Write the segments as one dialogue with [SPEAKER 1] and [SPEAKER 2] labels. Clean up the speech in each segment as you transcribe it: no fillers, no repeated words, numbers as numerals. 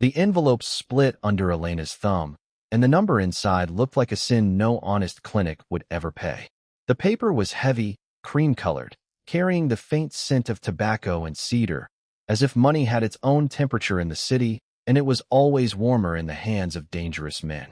[SPEAKER 1] The envelope split under Elena's thumb, and the number inside looked like a sin no honest clinic would ever pay. The paper was heavy, cream-colored, carrying the faint scent of tobacco and cedar, as if money had its own temperature in the city, and it was always warmer in the hands of dangerous men.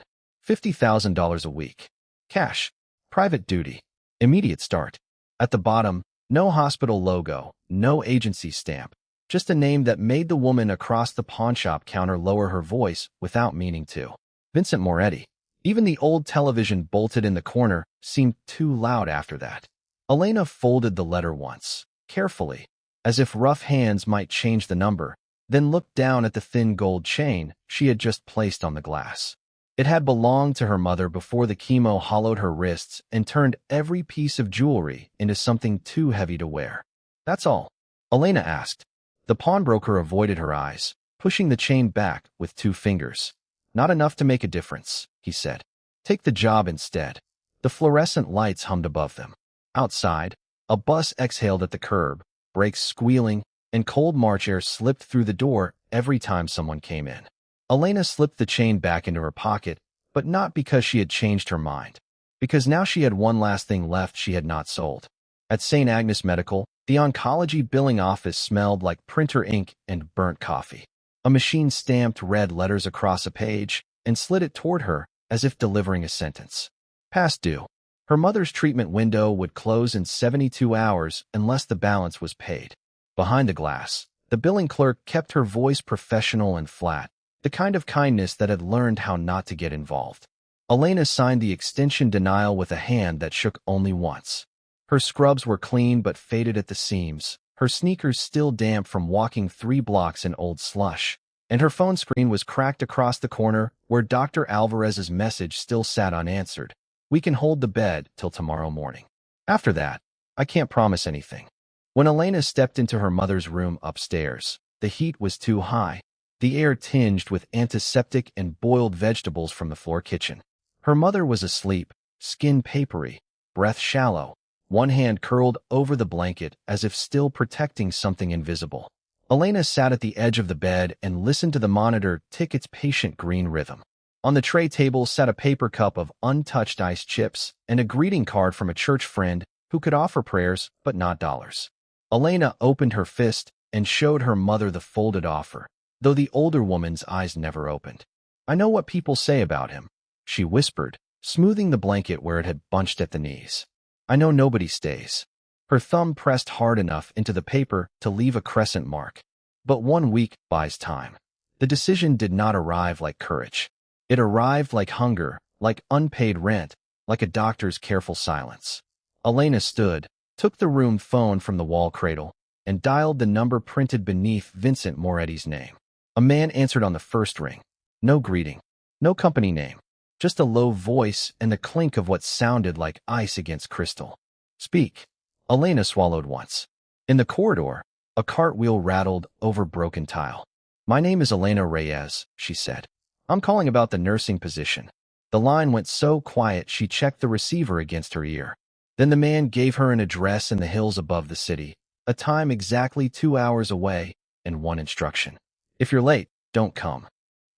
[SPEAKER 1] $50,000 a week. Cash. Private duty. Immediate start. At the bottom, no hospital logo, no agency stamp, just a name that made the woman across the pawnshop counter lower her voice without meaning to. Vincent Moretti. Even the old television bolted in the corner seemed too loud after that. Elena folded the letter once, carefully, as if rough hands might change the number, then looked down at the thin gold chain she had just placed on the glass. It had belonged to her mother before the chemo hollowed her wrists and turned every piece of jewelry into something too heavy to wear. That's all? Elena asked. The pawnbroker avoided her eyes, pushing the chain back with 2 fingers. Not enough to make a difference, he said. Take the job instead. The fluorescent lights hummed above them. Outside, a bus exhaled at the curb, brakes squealing, and cold March air slipped through the door every time someone came in. Elena slipped the chain back into her pocket, but not because she had changed her mind, because now she had one last thing left she had not sold. At St. Agnes Medical, the oncology billing office smelled like printer ink and burnt coffee. A machine stamped red letters across a page and slid it toward her as if delivering a sentence. Past due. Her mother's treatment window would close in 72 hours unless the balance was paid. Behind the glass, the billing clerk kept her voice professional and flat, the kind of kindness that had learned how not to get involved. Elena signed the extension denial with a hand that shook only once. Her scrubs were clean but faded at the seams, her sneakers still damp from walking 3 blocks in old slush, and her phone screen was cracked across the corner where Dr. Alvarez's message still sat unanswered. We can hold the bed till tomorrow morning. After that, I can't promise anything. When Elena stepped into her mother's room upstairs, the heat was too high, the air tinged with antiseptic and boiled vegetables from the floor kitchen. Her mother was asleep, skin papery, breath shallow, one hand curled over the blanket as if still protecting something invisible. Elena sat at the edge of the bed and listened to the monitor tick its patient green rhythm. On the tray table sat a paper cup of untouched ice chips and a greeting card from a church friend who could offer prayers but not dollars. Elena opened her fist and showed her mother the folded offer, though the older woman's eyes never opened. I know what people say about him, she whispered, smoothing the blanket where it had bunched at the knees. I know nobody stays. Her thumb pressed hard enough into the paper to leave a crescent mark. But 1 week buys time. The decision did not arrive like courage. It arrived like hunger, like unpaid rent, like a doctor's careful silence. Elena stood, took the room phone from the wall cradle, and dialed the number printed beneath Vincent Moretti's name. A man answered on the first ring. No greeting, no company name, just a low voice and the clink of what sounded like ice against crystal. Speak. Elena swallowed once. In the corridor, a cartwheel rattled over broken tile. My name is Elena Reyes, she said. I'm calling about the nursing position. The line went so quiet she checked the receiver against her ear. Then the man gave her an address in the hills above the city, a time exactly 2 hours away, and one instruction. If you're late, don't come.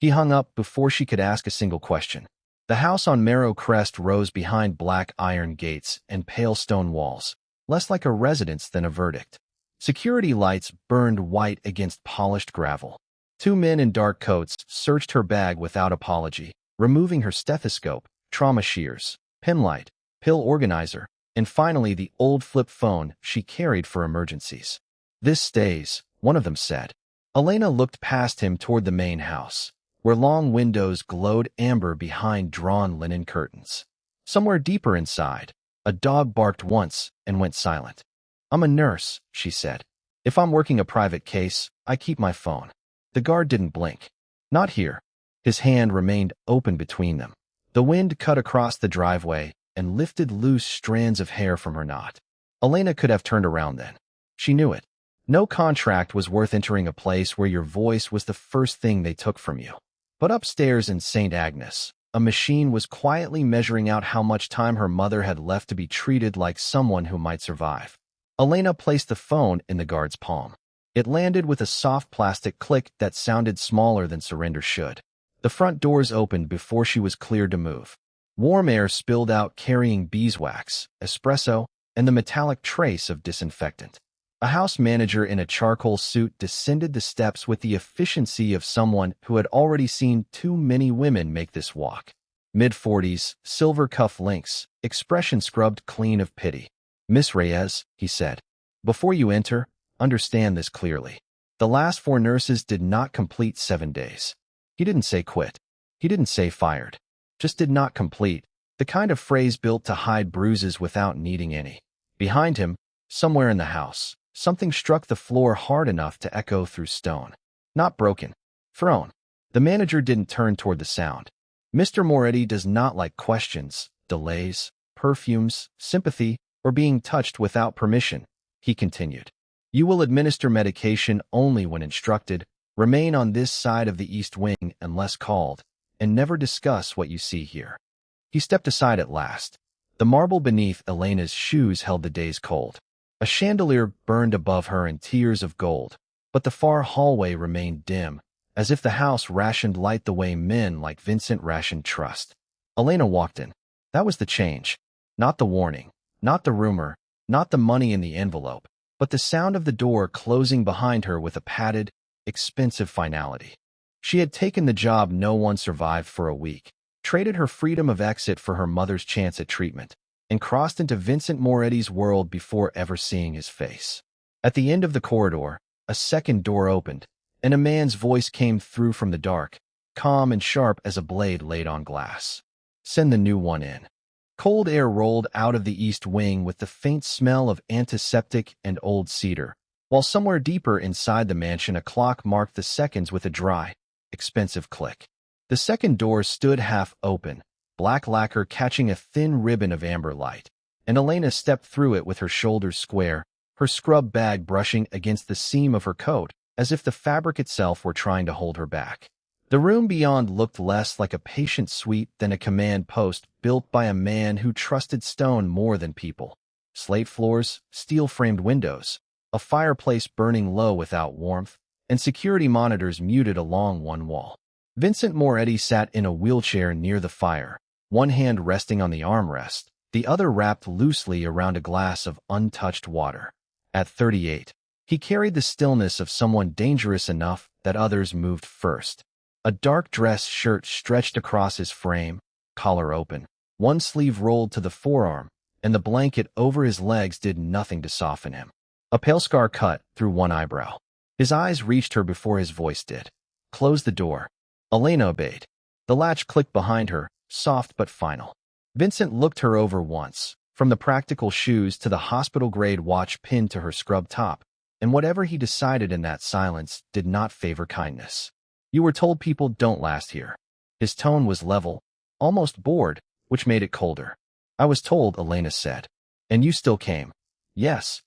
[SPEAKER 1] He hung up before she could ask a single question. The house on Marrow Crest rose behind black iron gates and pale stone walls, less like a residence than a verdict. Security lights burned white against polished gravel. 2 men in dark coats searched her bag without apology, removing her stethoscope, trauma shears, penlight, pill organizer, and finally the old flip phone she carried for emergencies. This stays, one of them said. Elena looked past him toward the main house, where long windows glowed amber behind drawn linen curtains. Somewhere deeper inside, a dog barked once and went silent. I'm a nurse, she said. If I'm working a private case, I keep my phone. The guard didn't blink. Not here. His hand remained open between them. The wind cut across the driveway and lifted loose strands of hair from her knot. Elena could have turned around then. She knew it. No contract was worth entering a place where your voice was the first thing they took from you. But upstairs in St. Agnes, a machine was quietly measuring out how much time her mother had left to be treated like someone who might survive. Elena placed the phone in the guard's palm. It landed with a soft plastic click that sounded smaller than surrender should. The front doors opened before she was cleared to move. Warm air spilled out carrying beeswax, espresso, and the metallic trace of disinfectant. A house manager in a charcoal suit descended the steps with the efficiency of someone who had already seen too many women make this walk. Mid-40s, silver cuff links, expression scrubbed clean of pity. "Miss Reyes," he said, "before you enter, understand this clearly. The last 4 nurses did not complete 7 days." He didn't say quit. He didn't say fired. Just did not complete, the kind of phrase built to hide bruises without needing any. Behind him, somewhere in the house, something struck the floor hard enough to echo through stone. Not broken. Thrown. The manager didn't turn toward the sound. Mr. Moretti does not like questions, delays, perfumes, sympathy, or being touched without permission, he continued. You will administer medication only when instructed, remain on this side of the east wing unless called, and never discuss what you see here. He stepped aside at last. The marble beneath Elena's shoes held the day's cold. A chandelier burned above her in tiers of gold, but the far hallway remained dim, as if the house rationed light the way men like Vincent rationed trust. Elena walked in. That was the change. Not the warning, not the rumor, not the money in the envelope, but the sound of the door closing behind her with a padded, expensive finality. She had taken the job no one survived for a week, traded her freedom of exit for her mother's chance at treatment, and crossed into Vincent Moretti's world before ever seeing his face. At the end of the corridor, a second door opened, and a man's voice came through from the dark, calm and sharp as a blade laid on glass. Send the new one in. Cold air rolled out of the east wing with the faint smell of antiseptic and old cedar, while somewhere deeper inside the mansion a clock marked the seconds with a dry, expensive click. The second door stood half open, black lacquer catching a thin ribbon of amber light, and Elena stepped through it with her shoulders square, her scrub bag brushing against the seam of her coat, as if the fabric itself were trying to hold her back. The room beyond looked less like a patient suite than a command post built by a man who trusted stone more than people. Slate floors, steel-framed windows, a fireplace burning low without warmth, and security monitors muted along one wall. Vincent Moretti sat in a wheelchair near the fire, one hand resting on the armrest, the other wrapped loosely around a glass of untouched water. At 38, he carried the stillness of someone dangerous enough that others moved first. A dark dress shirt stretched across his frame, collar open, one sleeve rolled to the forearm, and the blanket over his legs did nothing to soften him. A pale scar cut through one eyebrow. His eyes reached her before his voice did. Close the door. Elena obeyed. The latch clicked behind her, soft but final. Vincent looked her over once, from the practical shoes to the hospital-grade watch pinned to her scrub top, and whatever he decided in that silence did not favor kindness. You were told people don't last here. His tone was level, almost bored, which made it colder. I was told, Elena said. And you still came. Yes.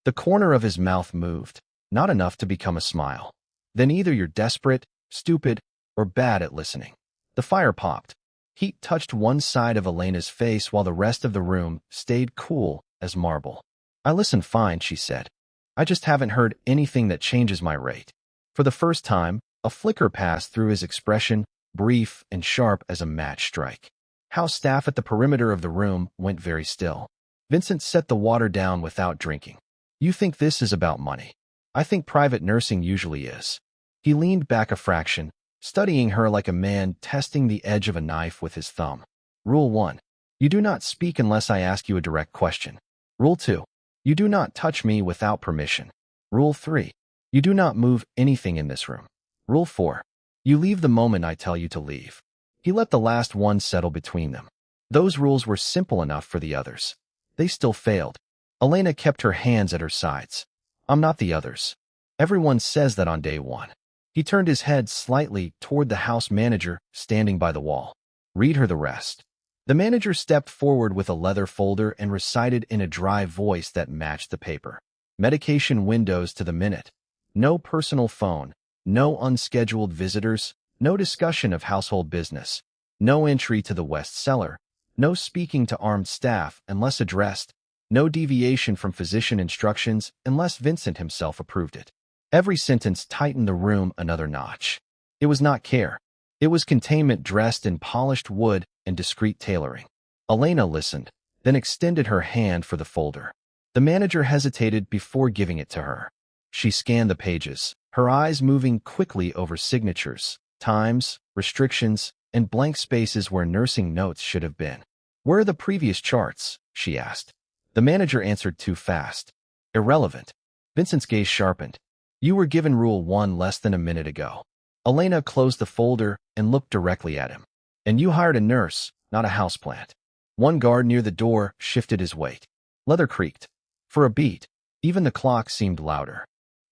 [SPEAKER 1] The corner of his mouth moved, not enough to become a smile. Then either you're desperate, stupid, or bad at listening. The fire popped. Heat touched one side of Elena's face while the rest of the room stayed cool as marble. I listen fine, she said. I just haven't heard anything that changes my rate. For the first time, a flicker passed through his expression, brief and sharp as a match strike. House staff at the perimeter of the room went very still. Vincent set the water down without drinking. You think this is about money? I think private nursing usually is. He leaned back a fraction, studying her like a man testing the edge of a knife with his thumb. Rule 1. You do not speak unless I ask you a direct question. Rule 2. You do not touch me without permission. Rule 3. You do not move anything in this room. Rule 4. You leave the moment I tell you to leave. He let the last one settle between them. Those rules were simple enough for the others. They still failed. Elena kept her hands at her sides. I'm not the others. Everyone says that on day 1. He turned his head slightly toward the house manager standing by the wall. Read her the rest. The manager stepped forward with a leather folder and recited in a dry voice that matched the paper. Medication windows to the minute. No personal phone. No unscheduled visitors. No discussion of household business. No entry to the west cellar. No speaking to armed staff unless addressed. No deviation from physician instructions unless Vincent himself approved it. Every sentence tightened the room another notch. It was not care. It was containment dressed in polished wood and discreet tailoring. Elena listened, then extended her hand for the folder. The manager hesitated before giving it to her. She scanned the pages, her eyes moving quickly over signatures, times, restrictions, and blank spaces where nursing notes should have been. "Where are the previous charts?" she asked. The manager answered too fast. "Irrelevant." Vincent's gaze sharpened. "You were given Rule 1 less than a minute ago." Elena closed the folder and looked directly at him. "And you hired a nurse, not a houseplant." One guard near the door shifted his weight. Leather creaked. For a beat, even the clock seemed louder.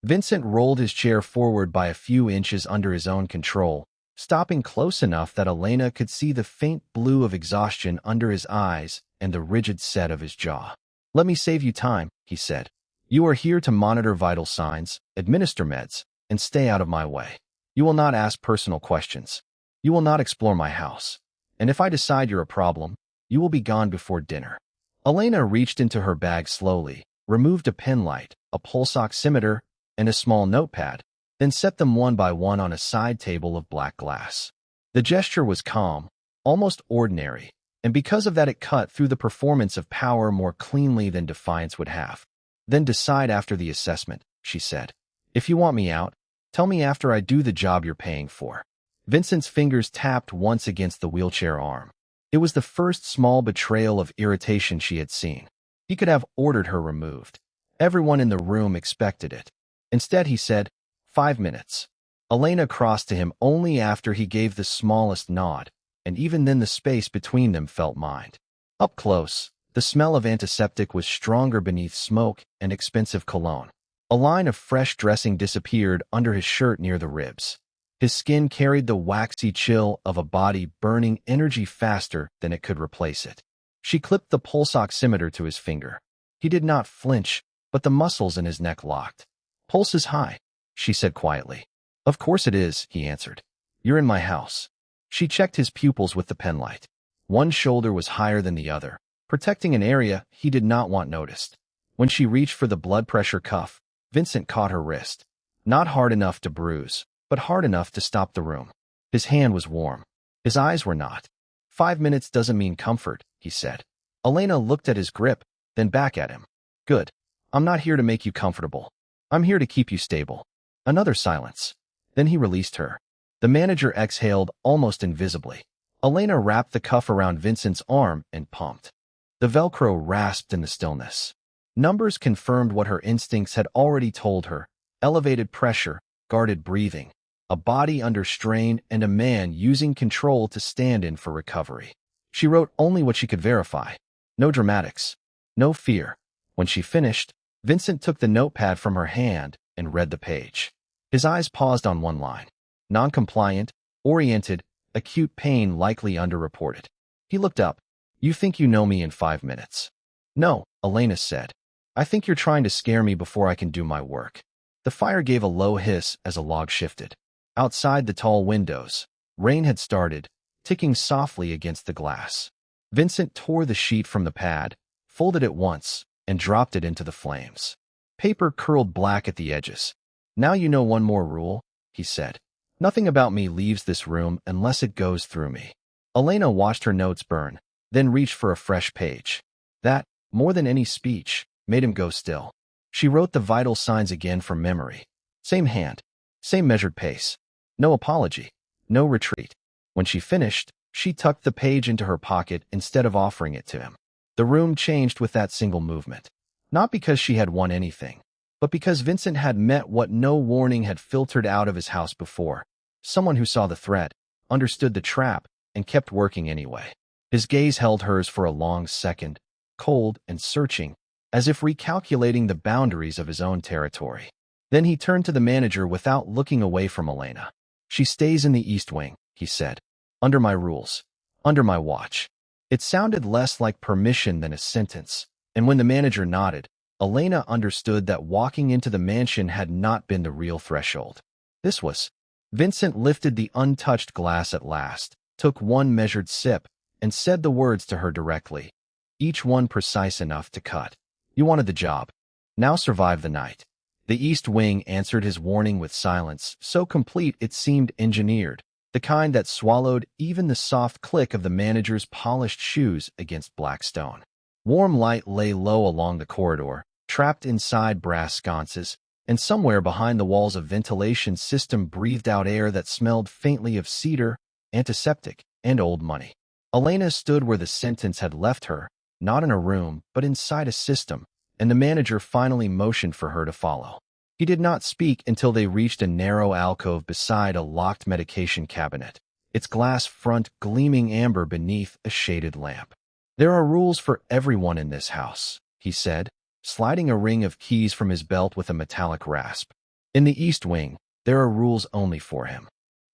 [SPEAKER 1] Vincent rolled his chair forward by a few inches under his own control, stopping close enough that Elena could see the faint blue of exhaustion under his eyes and the rigid set of his jaw. "Let me save you time," he said. "You are here to monitor vital signs, administer meds, and stay out of my way. You will not ask personal questions. You will not explore my house. And if I decide you're a problem, you will be gone before dinner." Elena reached into her bag slowly, removed a pen light, a pulse oximeter, and a small notepad, then set them one by one on a side table of black glass. The gesture was calm, almost ordinary, and because of that it cut through the performance of power more cleanly than defiance would have. "Then decide after the assessment," she said. "If you want me out, tell me after I do the job you're paying for." Vincent's fingers tapped once against the wheelchair arm. It was the first small betrayal of irritation she had seen. He could have ordered her removed. Everyone in the room expected it. Instead, he said, 5 minutes. Elena crossed to him only after he gave the smallest nod, and even then the space between them felt mined. Up close, the smell of antiseptic was stronger beneath smoke and expensive cologne. A line of fresh dressing disappeared under his shirt near the ribs. His skin carried the waxy chill of a body burning energy faster than it could replace it. She clipped the pulse oximeter to his finger. He did not flinch, but the muscles in his neck locked. "Pulse is high," she said quietly. "Of course it is," he answered. "You're in my house." She checked his pupils with the penlight. One shoulder was higher than the other, protecting an area he did not want noticed. When she reached for the blood pressure cuff, Vincent caught her wrist. Not hard enough to bruise, but hard enough to stop the room. His hand was warm. His eyes were not. 5 minutes doesn't mean comfort, he said. Elena looked at his grip, then back at him. "Good. I'm not here to make you comfortable. I'm here to keep you stable." Another silence. Then he released her. The manager exhaled almost invisibly. Elena wrapped the cuff around Vincent's arm and pumped. The Velcro rasped in the stillness. Numbers confirmed what her instincts had already told her. Elevated pressure, guarded breathing, a body under strain, and a man using control to stand in for recovery. She wrote only what she could verify. No dramatics. No fear. When she finished, Vincent took the notepad from her hand and read the page. His eyes paused on one line. Non-compliant, oriented, acute pain likely underreported. He looked up. "You think you know me in 5 minutes?" "No," Elena said. "I think you're trying to scare me before I can do my work." The fire gave a low hiss as a log shifted. Outside the tall windows, rain had started, ticking softly against the glass. Vincent tore the sheet from the pad, folded it once, and dropped it into the flames. Paper curled black at the edges. "Now you know one more rule," he said. "Nothing about me leaves this room unless it goes through me." Elena watched her notes burn, then reached for a fresh page. That, more than any speech, made him go still. She wrote the vital signs again from memory. Same hand, same measured pace. No apology, no retreat. When she finished, she tucked the page into her pocket instead of offering it to him. The room changed with that single movement. Not because she had won anything, but because Vincent had met what no warning had filtered out of his house before. Someone who saw the threat, understood the trap, and kept working anyway. His gaze held hers for a long second, cold and searching, as if recalculating the boundaries of his own territory. Then he turned to the manager without looking away from Elena. "She stays in the East Wing," he said. "Under my rules. Under my watch." It sounded less like permission than a sentence, and when the manager nodded, Elena understood that walking into the mansion had not been the real threshold. This was. Vincent lifted the untouched glass at last, took one measured sip, and said the words to her directly, each one precise enough to cut. "You wanted the job. Now survive the night. The East Wing answered his warning with silence, so complete it seemed engineered, the kind that swallowed even the soft click of the manager's polished shoes against black stone. Warm light lay low along the corridor, trapped inside brass sconces, and somewhere behind the walls a ventilation system breathed out air that smelled faintly of cedar, antiseptic, and old money. Elena stood where the sentence had left her, not in a room, but inside a system, and the manager finally motioned for her to follow. He did not speak until they reached a narrow alcove beside a locked medication cabinet, its glass front gleaming amber beneath a shaded lamp. "There are rules for everyone in this house," he said, sliding a ring of keys from his belt with a metallic rasp. "In the East Wing, there are rules only for him."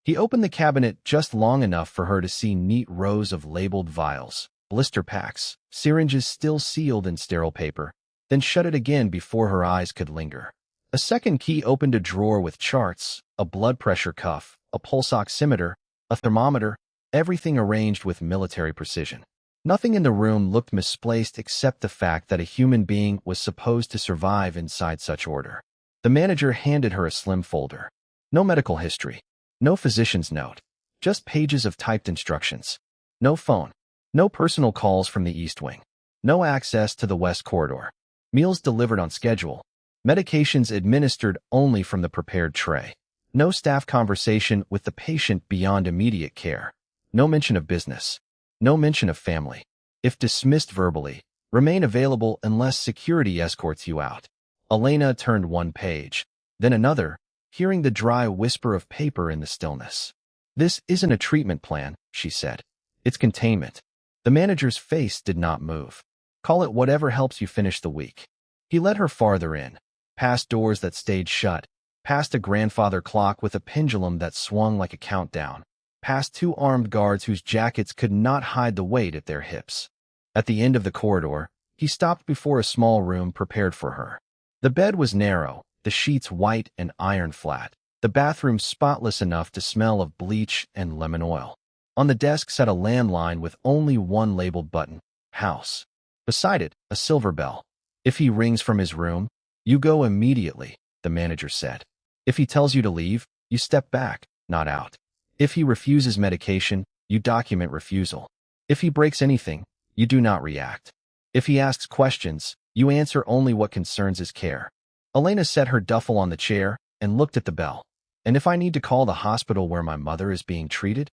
[SPEAKER 1] He opened the cabinet just long enough for her to see neat rows of labeled vials, blister packs, syringes still sealed in sterile paper, then shut it again before her eyes could linger. A second key opened a drawer with charts, a blood pressure cuff, a pulse oximeter, a thermometer, everything arranged with military precision. Nothing in the room looked misplaced except the fact that a human being was supposed to survive inside such order. The manager handed her a slim folder. No medical history. No physician's note. Just pages of typed instructions. No phone. No personal calls from the East Wing. No access to the West Corridor. Meals delivered on schedule. Medications administered only from the prepared tray. No staff conversation with the patient beyond immediate care. No mention of business. No mention of family. If dismissed verbally, remain available unless security escorts you out. Elena turned one page, then another, hearing the dry whisper of paper in the stillness. "This isn't a treatment plan," she said. "It's containment." The manager's face did not move. "Call it whatever helps you finish the week." He led her farther in, past doors that stayed shut, past a grandfather clock with a pendulum that swung like a countdown, past two armed guards whose jackets could not hide the weight at their hips. At the end of the corridor, he stopped before a small room prepared for her. The bed was narrow, the sheets white and iron-flat, the bathroom spotless enough to smell of bleach and lemon oil. On the desk sat a landline with only one labeled button, House. Beside it, a silver bell. "If he rings from his room, you go immediately," the manager said. "If he tells you to leave, you step back, not out. If he refuses medication, you document refusal. If he breaks anything, you do not react. If he asks questions, you answer only what concerns his care." Elena set her duffel on the chair and looked at the bell. "And if I need to call the hospital where my mother is being treated?"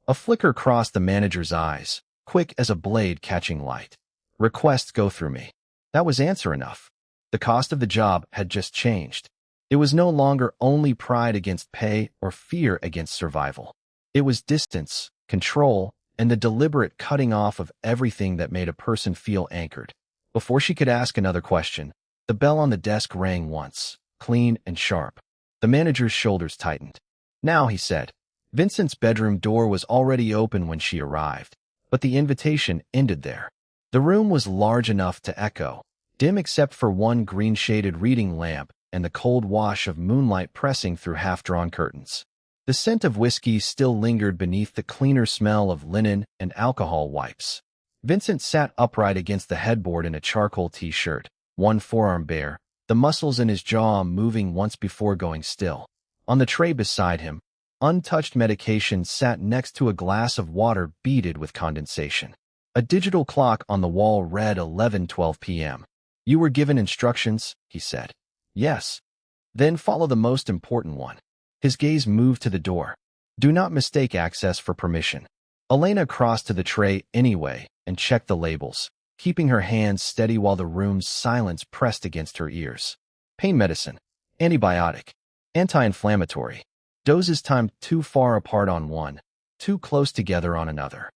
[SPEAKER 1] A flicker crossed the manager's eyes, quick as a blade catching light. "Requests go through me." That was answer enough. The cost of the job had just changed. It was no longer only pride against pay or fear against survival. It was distance, control, and the deliberate cutting off of everything that made a person feel anchored. Before she could ask another question, the bell on the desk rang once, clean and sharp. The manager's shoulders tightened. "Now," he said. Vincent's bedroom door was already open when she arrived, but the invitation ended there. The room was large enough to echo, dim except for one green-shaded reading lamp and the cold wash of moonlight pressing through half-drawn curtains. The scent of whiskey still lingered beneath the cleaner smell of linen and alcohol wipes. Vincent sat upright against the headboard in a charcoal t-shirt, one forearm bare, the muscles in his jaw moving once before going still. On the tray beside him, untouched medication sat next to a glass of water beaded with condensation. A digital clock on the wall read 11:12 p.m. "You were given instructions," he said. "Yes." "Then follow the most important one." His gaze moved to the door. "Do not mistake access for permission." Elena crossed to the tray anyway and checked the labels, keeping her hands steady while the room's silence pressed against her ears. Pain medicine, antibiotic, anti-inflammatory. Doses timed too far apart on one, too close together on another.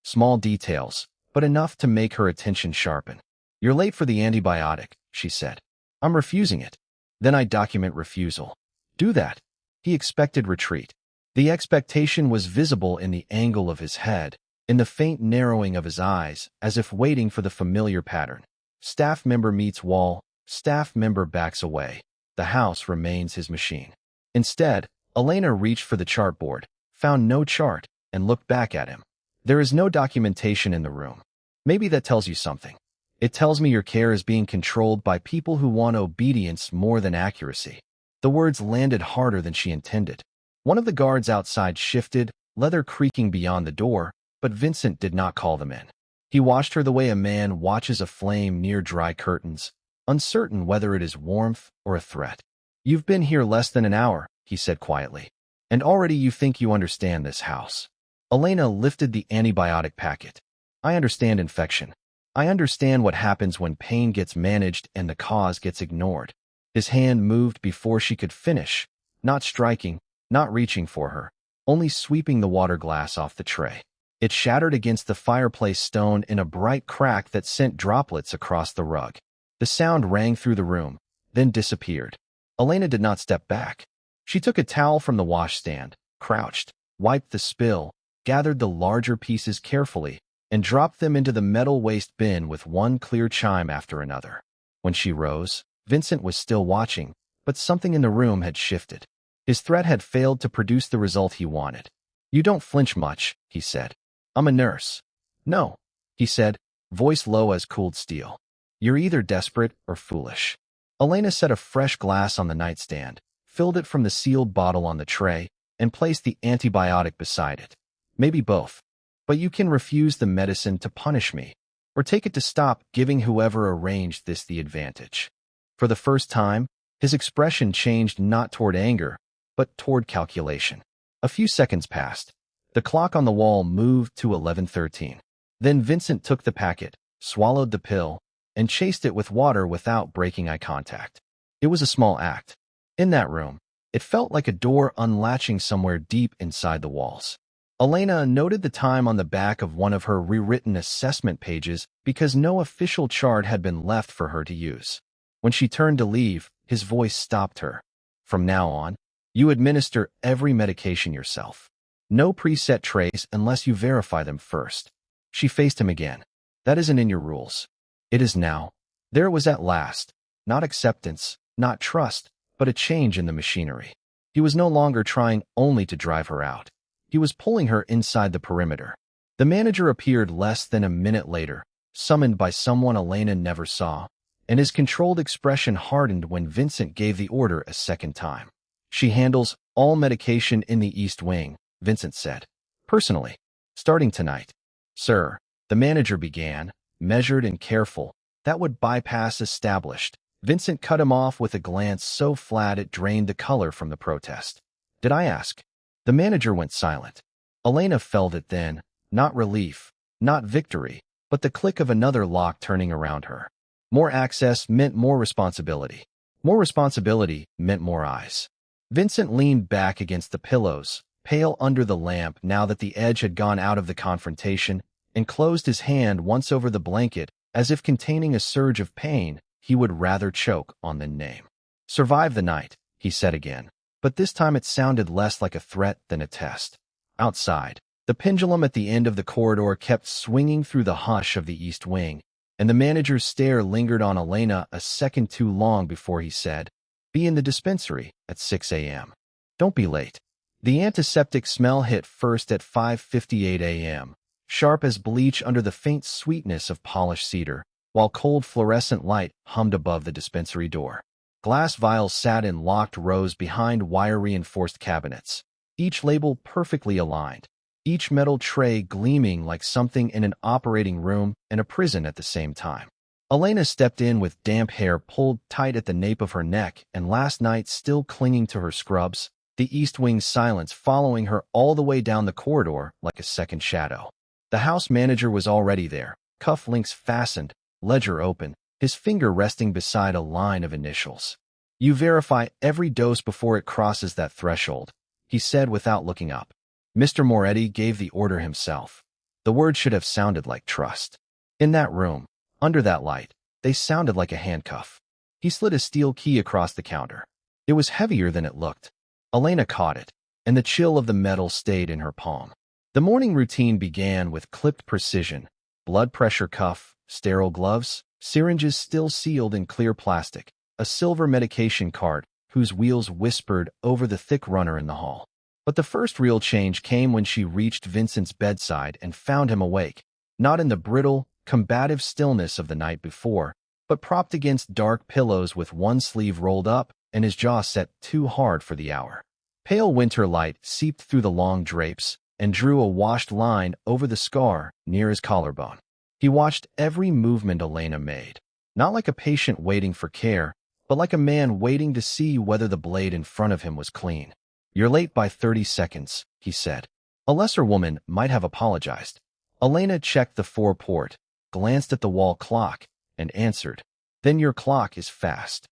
[SPEAKER 1] Small details, but enough to make her attention sharpen. "You're late for the antibiotic," she said. "I'm refusing it." "Then I document refusal." "Do that." He expected retreat. The expectation was visible in the angle of his head, in the faint narrowing of his eyes, as if waiting for the familiar pattern. Staff member meets wall, staff member backs away. The house remains his machine. Instead, Elena reached for the chartboard, found no chart, and looked back at him. "There is no documentation in the room." "Maybe that tells you something." It tells me your care is being controlled by people who want obedience more than accuracy. The words landed harder than she intended. One of the guards outside shifted, leather creaking beyond the door, but Vincent did not call them in. He watched her the way a man watches a flame near dry curtains, uncertain whether it is warmth or a threat. "You've been here less than an hour," he said quietly, "and already you think you understand this house." Elena lifted the antibiotic packet. "I understand infection. I understand what happens when pain gets managed and the cause gets ignored." His hand moved before she could finish, not striking, not reaching for her, only sweeping the water glass off the tray. It shattered against the fireplace stone in a bright crack that sent droplets across the rug. The sound rang through the room, then disappeared. Elena did not step back. She took a towel from the washstand, crouched, wiped the spill, gathered the larger pieces carefully, and dropped them into the metal waste bin with one clear chime after another. When she rose, Vincent was still watching, but something in the room had shifted. His threat had failed to produce the result he wanted. "You don't flinch much," he said. "I'm a nurse." "No," he said, voice low as cooled steel. "You're either desperate or foolish." Elena set a fresh glass on the nightstand, filled it from the sealed bottle on the tray, and placed the antibiotic beside it. "Maybe both. But you can refuse the medicine to punish me, or take it to stop giving whoever arranged this the advantage." For the first time, his expression changed not toward anger, but toward calculation. A few seconds passed. The clock on the wall moved to 11:13. Then Vincent took the packet, swallowed the pill, and chased it with water without breaking eye contact. It was a small act. In that room, it felt like a door unlatching somewhere deep inside the walls. Elena noted the time on the back of one of her rewritten assessment pages because no official chart had been left for her to use. When she turned to leave, his voice stopped her. "From now on, you administer every medication yourself. No preset trays unless you verify them first." She faced him again. "That isn't in your rules." "It is now." There it was at last. Not acceptance, not trust, but a change in the machinery. He was no longer trying only to drive her out. He was pulling her inside the perimeter. The manager appeared less than a minute later, summoned by someone Elena never saw, and his controlled expression hardened when Vincent gave the order a second time. "She handles all medication in the East Wing," Vincent said. "Personally. Starting tonight." "Sir," the manager began, measured and careful, "that would bypass established." Vincent cut him off with a glance so flat it drained the color from the protest. "Did I ask?" The manager went silent. Elena felt it then, not relief, not victory, but the click of another lock turning around her. More access meant more responsibility. More responsibility meant more eyes. Vincent leaned back against the pillows, pale under the lamp now that the edge had gone out of the confrontation, and closed his hand once over the blanket as if containing a surge of pain he would rather choke on than name. "Survive the night," he said again, but this time it sounded less like a threat than a test. Outside, the pendulum at the end of the corridor kept swinging through the hush of the East Wing, and the manager's stare lingered on Elena a second too long before he said, "Be in the dispensary at 6 a.m. Don't be late." The antiseptic smell hit first at 5:58 a.m., sharp as bleach under the faint sweetness of polished cedar, while cold fluorescent light hummed above the dispensary door. Glass vials sat in locked rows behind wire-reinforced cabinets, each label perfectly aligned, each metal tray gleaming like something in an operating room and a prison at the same time. Elena stepped in with damp hair pulled tight at the nape of her neck and last night still clinging to her scrubs, the East Wing's silence following her all the way down the corridor like a second shadow. The house manager was already there, cuff links fastened, ledger open, his finger resting beside a line of initials. "You verify every dose before it crosses that threshold," he said without looking up. Mr. Moretti gave the order himself. The words should have sounded like trust. In that room, under that light, they sounded like a handcuff. He slid a steel key across the counter. It was heavier than it looked. Elena caught it, and the chill of the metal stayed in her palm. The morning routine began with clipped precision, blood pressure cuff, sterile gloves, syringes still sealed in clear plastic, a silver medication cart whose wheels whispered over the thick runner in the hall. But the first real change came when she reached Vincent's bedside and found him awake, not in the brittle, combative stillness of the night before, but propped against dark pillows with one sleeve rolled up and his jaw set too hard for the hour. Pale winter light seeped through the long drapes and drew a washed line over the scar near his collarbone. He watched every movement Elena made, not like a patient waiting for care, but like a man waiting to see whether the blade in front of him was clean. "You're late by 30 seconds, he said. A lesser woman might have apologized. Elena checked the four-port, glanced at the wall clock, and answered, "Then your clock is fast."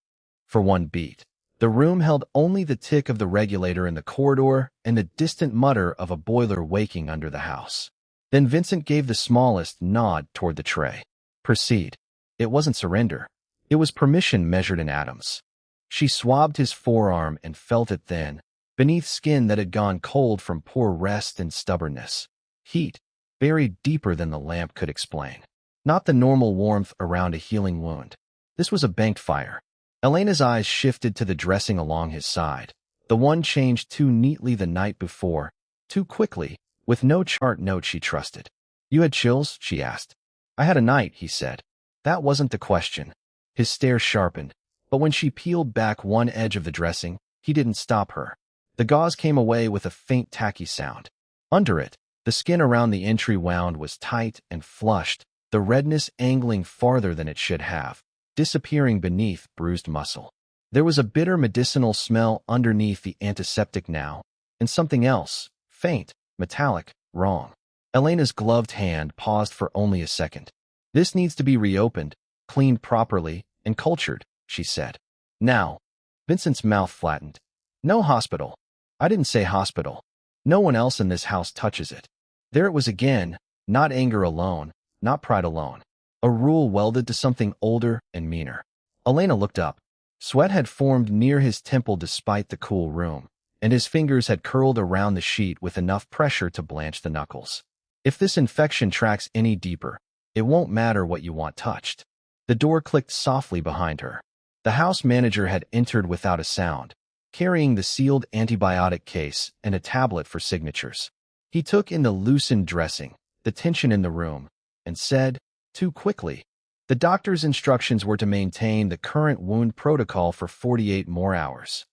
[SPEAKER 1] For one beat, the room held only the tick of the regulator in the corridor and the distant mutter of a boiler waking under the house. Then Vincent gave the smallest nod toward the tray. "Proceed." It wasn't surrender. It was permission measured in atoms. She swabbed his forearm and felt it then, beneath skin that had gone cold from poor rest and stubbornness. Heat, buried deeper than the lamp could explain. Not the normal warmth around a healing wound. This was a banked fire. Elena's eyes shifted to the dressing along his side. The one changed too neatly the night before, too quickly, with no chart note she trusted. "You had chills?" she asked. "I had a night," he said. That wasn't the question. His stare sharpened, but when she peeled back one edge of the dressing, he didn't stop her. The gauze came away with a faint tacky sound. Under it, the skin around the entry wound was tight and flushed, the redness angling farther than it should have, disappearing beneath bruised muscle. There was a bitter medicinal smell underneath the antiseptic now, and something else, faint, metallic, wrong. Elena's gloved hand paused for only a second. "This needs to be reopened, cleaned properly, and cultured," she said. "Now." Vincent's mouth flattened. "No hospital." "I didn't say hospital. No one else in this house touches it." There it was again, not anger alone, not pride alone. A rule welded to something older and meaner. Elena looked up. Sweat had formed near his temple despite the cool room, and his fingers had curled around the sheet with enough pressure to blanch the knuckles. If this infection tracks any deeper, it won't matter what you want touched. The door clicked softly behind her. The house manager had entered without a sound, carrying the sealed antibiotic case and a tablet for signatures. He took in the loosened dressing, the tension in the room, and said, too quickly, the doctor's instructions were to maintain the current wound protocol for 48 more hours.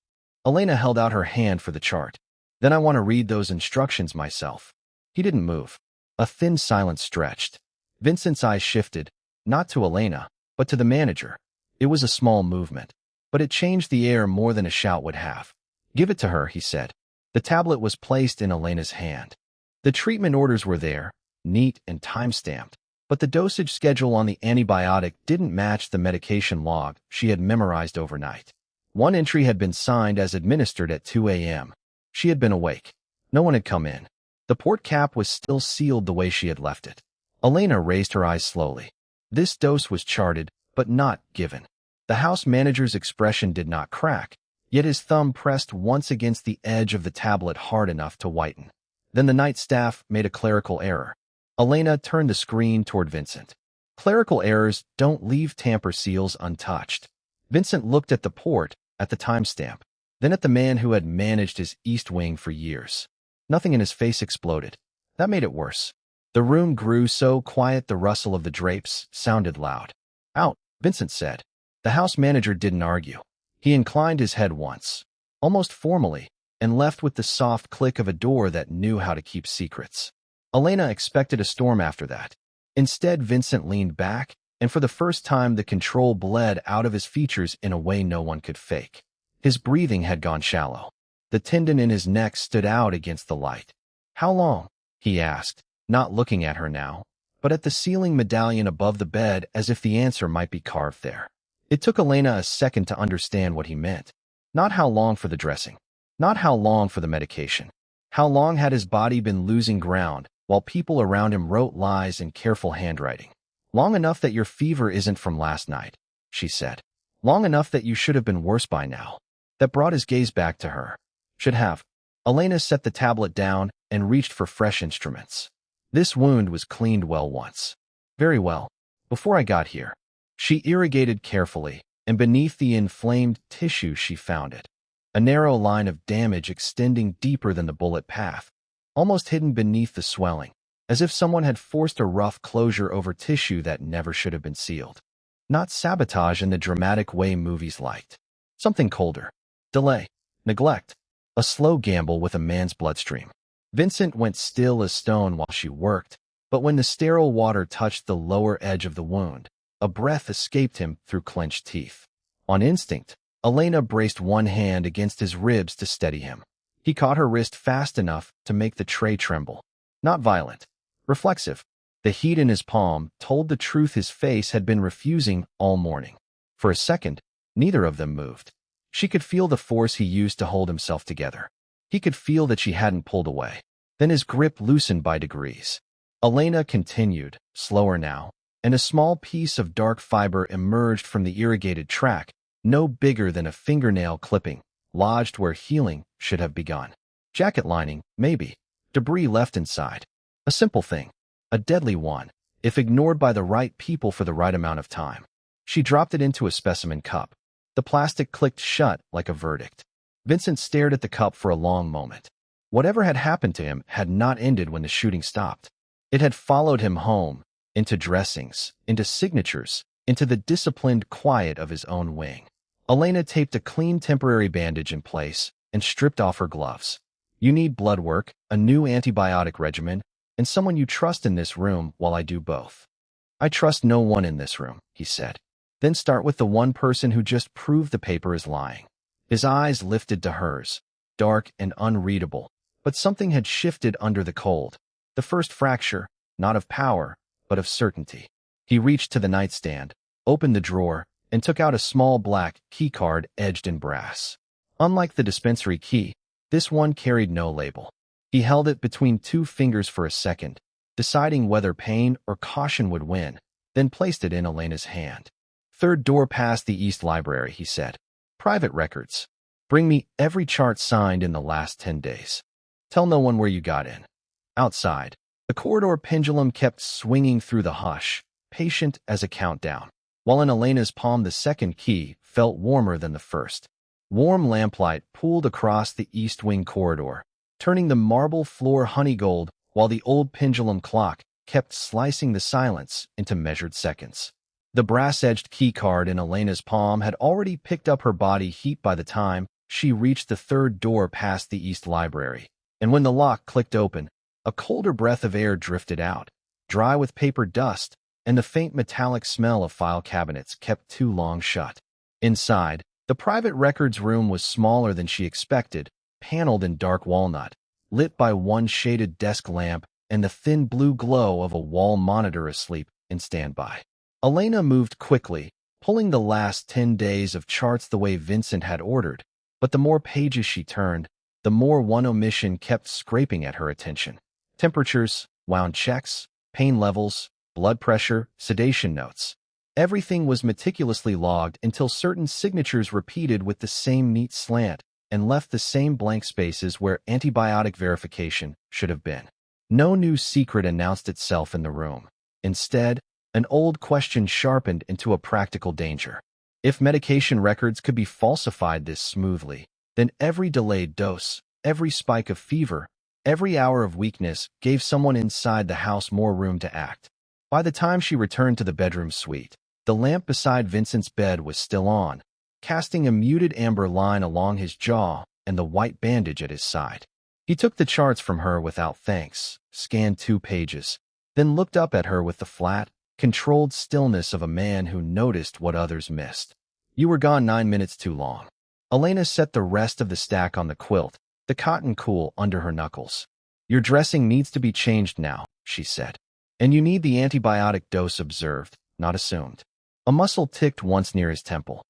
[SPEAKER 1] Elena held out her hand for the chart. "Then I want to read those instructions myself." He didn't move. A thin silence stretched. Vincent's eyes shifted, not to Elena, but to the manager. It was a small movement, but it changed the air more than a shout would have. "Give it to her," he said. The tablet was placed in Elena's hand. The treatment orders were there, neat and time-stamped, but the dosage schedule on the antibiotic didn't match the medication log she had memorized overnight. One entry had been signed as administered at 2 a.m. She had been awake. No one had come in. The port cap was still sealed the way she had left it. Elena raised her eyes slowly. This dose was charted, but not given. The house manager's expression did not crack, yet his thumb pressed once against the edge of the tablet hard enough to whiten. Then the night staff made a clerical error. Elena turned the screen toward Vincent. Clerical errors don't leave tamper seals untouched. Vincent looked at the port, at the timestamp, then at the man who had managed his East Wing for years. Nothing in his face exploded. That made it worse. The room grew so quiet the rustle of the drapes sounded loud. "Out," Vincent said. The house manager didn't argue. He inclined his head once, almost formally, and left with the soft click of a door that knew how to keep secrets. Elena expected a storm after that. Instead, Vincent leaned back, and for the first time the control bled out of his features in a way no one could fake. His breathing had gone shallow. The tendon in his neck stood out against the light. "How long?" he asked, not looking at her now, but at the ceiling medallion above the bed as if the answer might be carved there. It took Elena a second to understand what he meant. Not how long for the dressing. Not how long for the medication. How long had his body been losing ground while people around him wrote lies in careful handwriting? "Long enough that your fever isn't from last night," she said. "Long enough that you should have been worse by now." That brought his gaze back to her. Should have. Elena set the tablet down and reached for fresh instruments. "This wound was cleaned well once." "Very well. Before I got here." She irrigated carefully, and beneath the inflamed tissue she found it. A narrow line of damage extending deeper than the bullet path, almost hidden beneath the swelling. as if someone had forced a rough closure over tissue that never should have been sealed. Not sabotage in the dramatic way movies liked. Something colder. Delay. Neglect. A slow gamble with a man's bloodstream. Vincent went still as stone while she worked, but when the sterile water touched the lower edge of the wound, a breath escaped him through clenched teeth. On instinct, Elena braced one hand against his ribs to steady him. He caught her wrist fast enough to make the tray tremble. Not violent. Reflexive. The heat in his palm told the truth his face had been refusing all morning. For a second, neither of them moved. She could feel the force he used to hold himself together. He could feel that she hadn't pulled away. Then his grip loosened by degrees. Elena continued, slower now, and a small piece of dark fiber emerged from the irrigated track, no bigger than a fingernail clipping, lodged where healing should have begun. Jacket lining, maybe. Debris left inside. A simple thing. A deadly one, if ignored by the right people for the right amount of time. She dropped it into a specimen cup. The plastic clicked shut like a verdict. Vincent stared at the cup for a long moment. Whatever had happened to him had not ended when the shooting stopped. It had followed him home, into dressings, into signatures, into the disciplined quiet of his own wing. Elena taped a clean temporary bandage in place and stripped off her gloves. You need blood work, a new antibiotic regimen, and someone you trust in this room while I do both. I trust no one in this room, he said. Then start with the one person who just proved the paper is lying. His eyes lifted to hers, dark and unreadable, but something had shifted under the cold. The first fracture, not of power, but of certainty. He reached to the nightstand, opened the drawer, and took out a small black key card edged in brass. Unlike the dispensary key, this one carried no label. He held it between two fingers for a second, deciding whether pain or caution would win, then placed it in Elena's hand. Third door past the East Library, he said. Private records. Bring me every chart signed in the last 10 days. Tell no one where you got in. Outside, the corridor pendulum kept swinging through the hush, patient as a countdown, while in Elena's palm the second key felt warmer than the first. Warm lamplight pooled across the east wing corridor, turning the marble floor honeygold while the old pendulum clock kept slicing the silence into measured seconds. The brass-edged key card in Elena's palm had already picked up her body heat by the time she reached the third door past the East Library, and when the lock clicked open, a colder breath of air drifted out, dry with paper dust, and the faint metallic smell of file cabinets kept too long shut. Inside, the private records room was smaller than she expected, paneled in dark walnut, lit by one shaded desk lamp and the thin blue glow of a wall monitor asleep in standby. Elena moved quickly, pulling the last 10 days of charts the way Vincent had ordered, but the more pages she turned, the more one omission kept scraping at her attention. Temperatures, wound checks, pain levels, blood pressure, sedation notes. Everything was meticulously logged until certain signatures repeated with the same neat slant and left the same blank spaces where antibiotic verification should have been. No new secret announced itself in the room. Instead, an old question sharpened into a practical danger. If medication records could be falsified this smoothly, then every delayed dose, every spike of fever, every hour of weakness gave someone inside the house more room to act. By the time she returned to the bedroom suite, the lamp beside Vincent's bed was still on, casting a muted amber line along his jaw and the white bandage at his side. He took the charts from her without thanks, scanned 2 pages, then looked up at her with the flat, controlled stillness of a man who noticed what others missed. You were gone 9 minutes too long. Elena set the rest of the stack on the quilt, the cotton cool under her knuckles. Your dressing needs to be changed now, she said. And you need the antibiotic dose observed, not assumed. A muscle ticked once near his temple.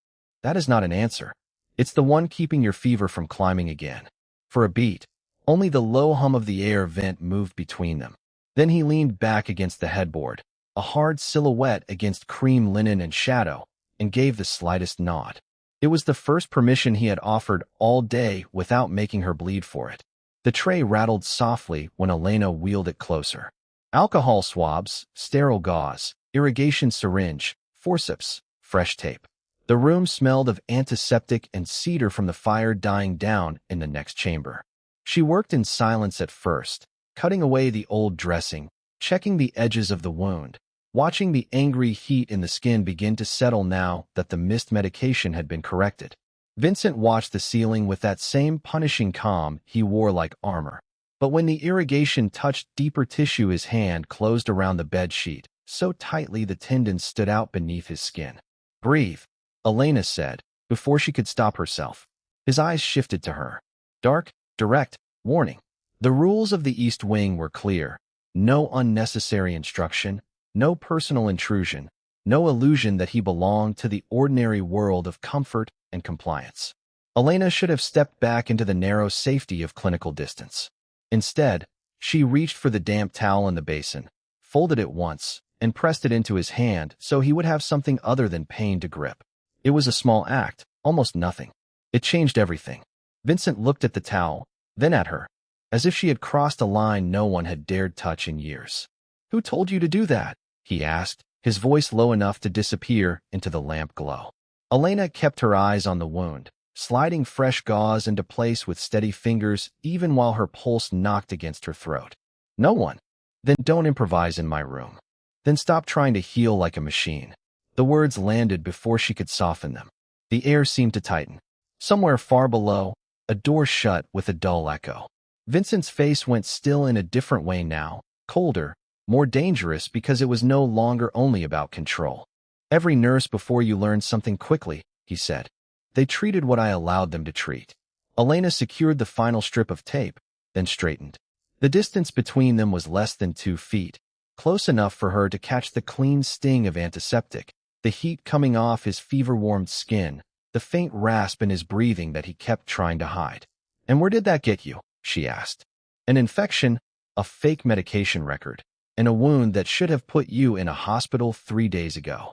[SPEAKER 1] That is not an answer. It's the one keeping your fever from climbing again. For a beat, only the low hum of the air vent moved between them. Then he leaned back against the headboard, a hard silhouette against cream linen and shadow, and gave the slightest nod. It was the first permission he had offered all day without making her bleed for it. The tray rattled softly when Elena wheeled it closer. Alcohol swabs, sterile gauze, irrigation syringe, forceps, fresh tape. The room smelled of antiseptic and cedar from the fire dying down in the next chamber. She worked in silence at first, cutting away the old dressing, checking the edges of the wound, watching the angry heat in the skin begin to settle now that the mist medication had been corrected. Vincent watched the ceiling with that same punishing calm he wore like armor. But when the irrigation touched deeper tissue, his hand closed around the bed sheet, so tightly the tendons stood out beneath his skin. "Breathe," Elena said, before she could stop herself. His eyes shifted to her. Dark, direct, warning. The rules of the East Wing were clear. No unnecessary instruction, no personal intrusion, no illusion that he belonged to the ordinary world of comfort and compliance. Elena should have stepped back into the narrow safety of clinical distance. Instead, she reached for the damp towel in the basin, folded it once, and pressed it into his hand so he would have something other than pain to grip. It was a small act, almost nothing. It changed everything. Vincent looked at the towel, then at her, as if she had crossed a line no one had dared touch in years. "Who told you to do that?" he asked, his voice low enough to disappear into the lamp glow. Elena kept her eyes on the wound, sliding fresh gauze into place with steady fingers even while her pulse knocked against her throat. "No one." "Then don't improvise in my room. Then stop trying to heal like a machine." The words landed before she could soften them. The air seemed to tighten. Somewhere far below, a door shut with a dull echo. Vincent's face went still in a different way now, colder, more dangerous because it was no longer only about control. "Every nurse before you learned something quickly," he said. "They treated what I allowed them to treat." Elena secured the final strip of tape, then straightened. The distance between them was less than 2 feet, close enough for her to catch the clean sting of antiseptic, the heat coming off his fever-warmed skin, the faint rasp in his breathing that he kept trying to hide. "And where did that get you?" she asked. "An infection, a fake medication record, and a wound that should have put you in a hospital 3 days ago."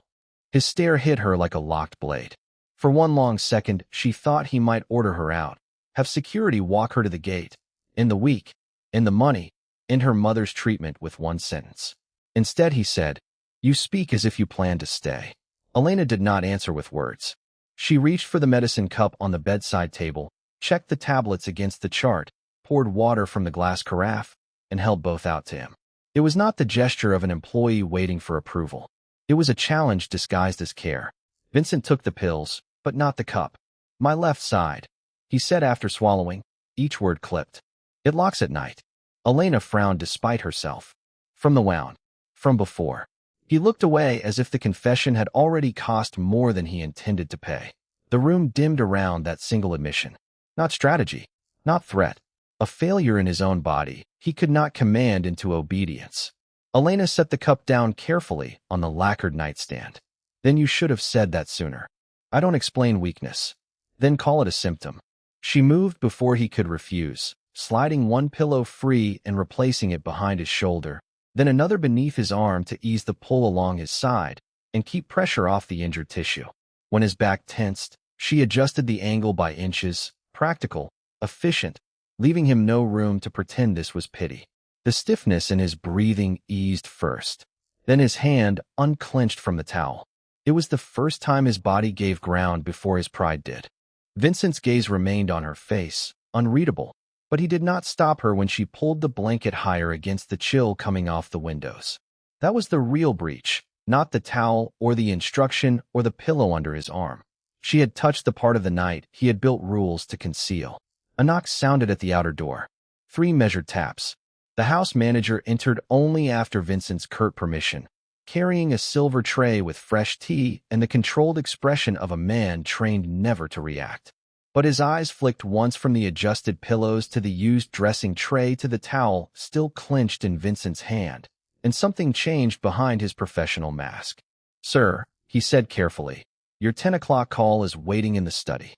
[SPEAKER 1] His stare hit her like a locked blade. For one long second, she thought he might order her out, have security walk her to the gate, in the week, in the money, in her mother's treatment with one sentence. Instead, he said, "You speak as if you plan to stay." Elena did not answer with words. She reached for the medicine cup on the bedside table, checked the tablets against the chart, poured water from the glass carafe, and held both out to him. It was not the gesture of an employee waiting for approval. It was a challenge disguised as care. Vincent took the pills, but not the cup. "My left side," he said after swallowing, each word clipped. "It locks at night." Elena frowned despite herself. From the wound. From before. He looked away as if the confession had already cost more than he intended to pay. The room dimmed around that single admission. Not strategy. Not threat. A failure in his own body he could not command into obedience. Elena set the cup down carefully on the lacquered nightstand. "Then you should have said that sooner. I don't explain weakness. Then call it a symptom." She moved before he could refuse, sliding one pillow free and replacing it behind his shoulder, then another beneath his arm to ease the pull along his side and keep pressure off the injured tissue. When his back tensed, she adjusted the angle by inches, practical, efficient, leaving him no room to pretend this was pity. The stiffness in his breathing eased first. Then his hand unclenched from the towel. It was the first time his body gave ground before his pride did. Vincent's gaze remained on her face, unreadable, but he did not stop her when she pulled the blanket higher against the chill coming off the windows. That was the real breach, not the towel or the instruction or the pillow under his arm. She had touched the part of the night he had built rules to conceal. A knock sounded at the outer door. 3 measured taps. The house manager entered only after Vincent's curt permission, carrying a silver tray with fresh tea and the controlled expression of a man trained never to react. But his eyes flicked once from the adjusted pillows to the used dressing tray to the towel still clenched in Vincent's hand, and something changed behind his professional mask. "Sir," he said carefully, "your 10 o'clock call is waiting in the study."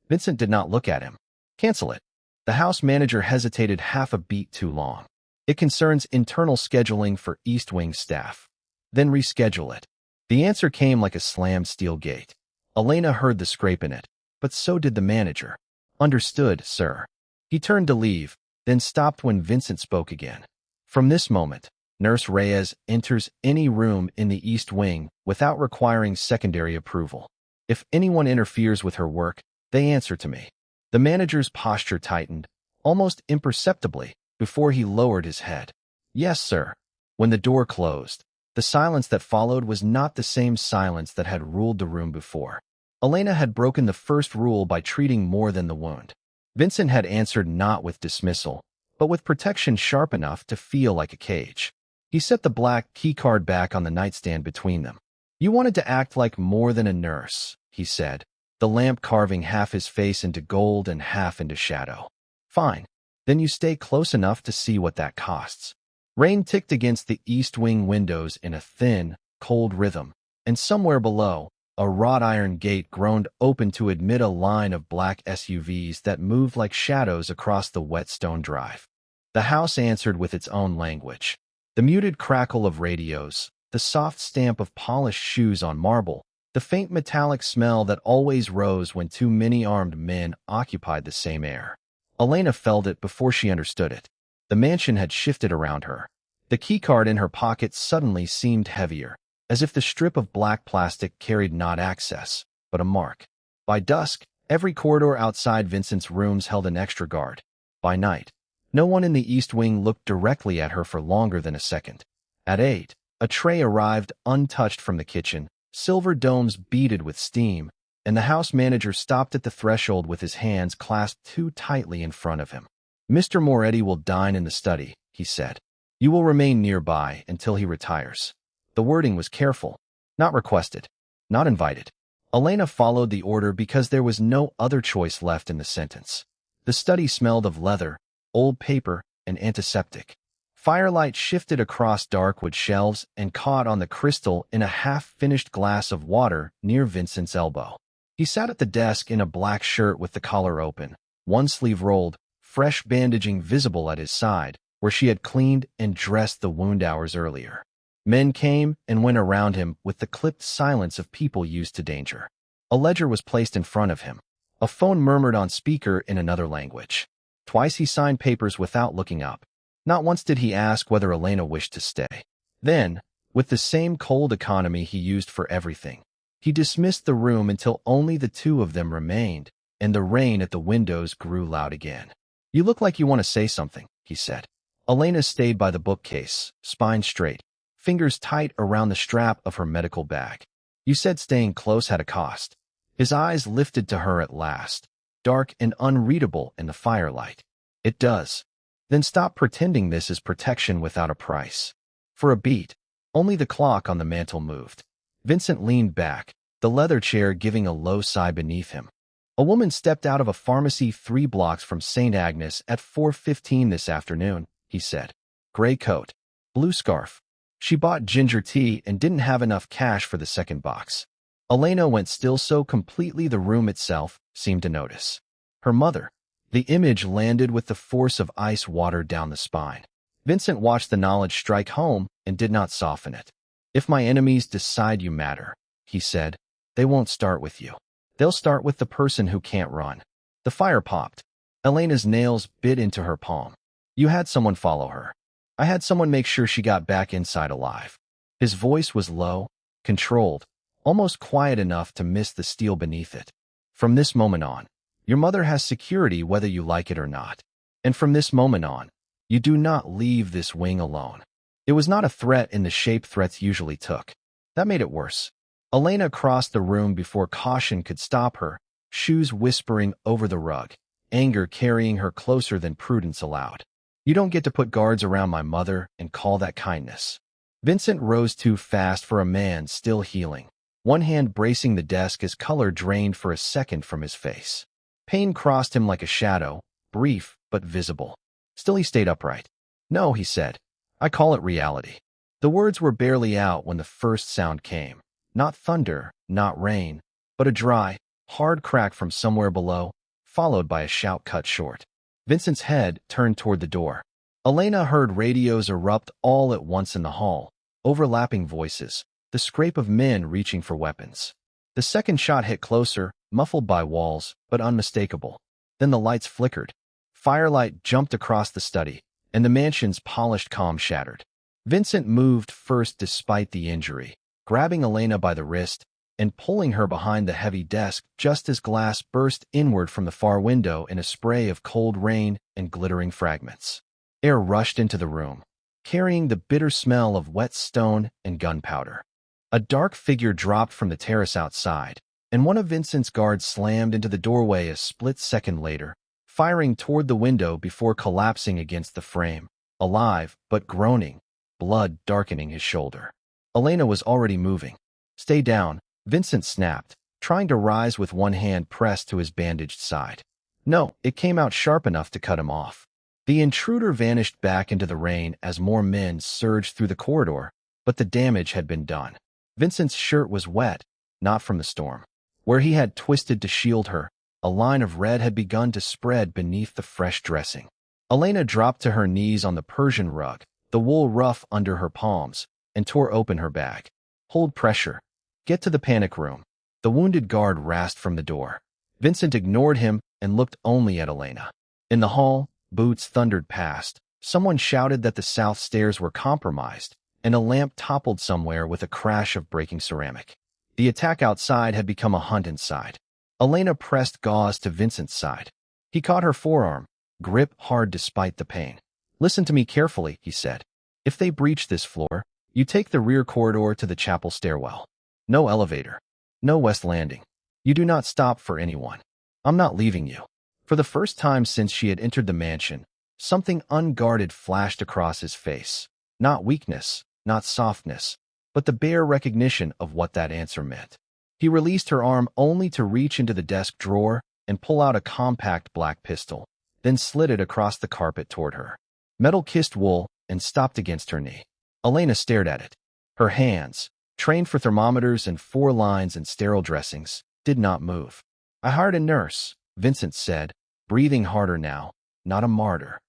[SPEAKER 1] Vincent did not look at him. "Cancel it." The house manager hesitated half a beat too long. "It concerns internal scheduling for East Wing staff." "Then reschedule it." The answer came like a slammed steel gate. Elena heard the scrape in it, but so did the manager. "Understood, sir." He turned to leave, then stopped when Vincent spoke again. "From this moment, Nurse Reyes enters any room in the East Wing without requiring secondary approval. If anyone interferes with her work, they answer to me." The manager's posture tightened, almost imperceptibly, before he lowered his head. "Yes, sir." When the door closed, the silence that followed was not the same silence that had ruled the room before. Elena had broken the first rule by treating more than the wound. Vincent had answered not with dismissal, but with protection sharp enough to feel like a cage. He set the black keycard back on the nightstand between them. "You wanted to act like more than a nurse," he said, the lamp carving half his face into gold and half into shadow. "Fine. Then you stay close enough to see what that costs." Rain ticked against the east wing windows in a thin, cold rhythm, and somewhere below, a wrought iron gate groaned open to admit a line of black SUVs that moved like shadows across the wet stone drive. The house answered with its own language. The muted crackle of radios, the soft stamp of polished shoes on marble, the faint metallic smell that always rose when too many armed men occupied the same air. Elena felt it before she understood it. The mansion had shifted around her. The keycard in her pocket suddenly seemed heavier, as if the strip of black plastic carried not access, but a mark. By dusk, every corridor outside Vincent's rooms held an extra guard. By night, no one in the east wing looked directly at her for longer than a second. At 8, a tray arrived untouched from the kitchen, silver domes beaded with steam, and the house manager stopped at the threshold with his hands clasped too tightly in front of him. "Mr. Moretti will dine in the study," he said. "You will remain nearby until he retires." The wording was careful. Not requested. Not invited. Elena followed the order because there was no other choice left in the sentence. The study smelled of leather, old paper, and antiseptic. Firelight shifted across dark wood shelves and caught on the crystal in a half-finished glass of water near Vincent's elbow. He sat at the desk in a black shirt with the collar open, one sleeve rolled, fresh bandaging visible at his side, where she had cleaned and dressed the wound hours earlier. Men came and went around him with the clipped silence of people used to danger. A ledger was placed in front of him. A phone murmured on speaker in another language. Twice he signed papers without looking up. Not once did he ask whether Elena wished to stay. Then, with the same cold economy he used for everything, he dismissed the room until only the two of them remained, and the rain at the windows grew loud again. "You look like you want to say something," he said. Elena stayed by the bookcase, spine straight, fingers tight around the strap of her medical bag. "You said staying close had a cost." His eyes lifted to her at last, dark and unreadable in the firelight. "It does." "Then stop pretending this is protection without a price." For a beat, only the clock on the mantel moved. Vincent leaned back, the leather chair giving a low sigh beneath him. "A woman stepped out of a pharmacy 3 blocks from St. Agnes at 4:15 this afternoon," he said. "Gray coat, blue scarf. She bought ginger tea and didn't have enough cash for the second box." Elena went still, so completely the room itself seemed to notice. Her mother. The image landed with the force of ice water down the spine. Vincent watched the knowledge strike home and did not soften it. "If my enemies decide you matter," he said, "they won't start with you. They'll start with the person who can't run." The fire popped. Elena's nails bit into her palm. "You had someone follow her." "I had someone make sure she got back inside alive." His voice was low, controlled, almost quiet enough to miss the steel beneath it. "From this moment on, your mother has security whether you like it or not. And from this moment on, you do not leave this wing alone." It was not a threat in the shape threats usually took. That made it worse. Elena crossed the room before caution could stop her, shoes whispering over the rug, anger carrying her closer than prudence allowed. "You don't get to put guards around my mother and call that kindness." Vincent rose too fast for a man still healing, one hand bracing the desk as color drained for a second from his face. Pain crossed him like a shadow, brief but visible. Still he stayed upright. "No," he said. "I call it reality." The words were barely out when the first sound came. Not thunder, not rain, but a dry, hard crack from somewhere below, followed by a shout cut short. Vincent's head turned toward the door. Elena heard radios erupt all at once in the hall, overlapping voices, the scrape of men reaching for weapons. The second shot hit closer, muffled by walls, but unmistakable. Then the lights flickered. Firelight jumped across the study, and the mansion's polished calm shattered. Vincent moved first despite the injury, grabbing Elena by the wrist and pulling her behind the heavy desk just as glass burst inward from the far window in a spray of cold rain and glittering fragments. Air rushed into the room. carrying the bitter smell of wet stone and gunpowder. A dark figure dropped from the terrace outside, and one of Vincent's guards slammed into the doorway a split second later, firing toward the window before collapsing against the frame, alive but groaning, blood darkening his shoulder. Elena was already moving. "Stay down," Vincent snapped, trying to rise with one hand pressed to his bandaged side. No, it came out sharp enough to cut him off. The intruder vanished back into the rain as more men surged through the corridor, but the damage had been done. Vincent's shirt was wet, not from the storm. Where he had twisted to shield her, a line of red had begun to spread beneath the fresh dressing. Elena dropped to her knees on the Persian rug, the wool rough under her palms, and tore open her bag. "Hold pressure. Get to the panic room." The wounded guard rasped from the door. Vincent ignored him and looked only at Elena. In the hall, boots thundered past. Someone shouted that the south stairs were compromised, and a lamp toppled somewhere with a crash of breaking ceramic. The attack outside had become a hunt inside. Elena pressed gauze to Vincent's side. He caught her forearm, grip hard despite the pain. "Listen to me carefully," he said. "If they breach this floor, you take the rear corridor to the chapel stairwell. No elevator. No west landing. You do not stop for anyone. I'm not leaving you." For the first time since she had entered the mansion, something unguarded flashed across his face. Not weakness, not softness, but the bare recognition of what that answer meant. He released her arm only to reach into the desk drawer and pull out a compact black pistol, then slid it across the carpet toward her. Metal kissed wool and stopped against her knee. Elena stared at it. Her hands, trained for thermometers and 4 lines and sterile dressings, did not move. "I hired a nurse," Vincent said, breathing harder now, "not a martyr."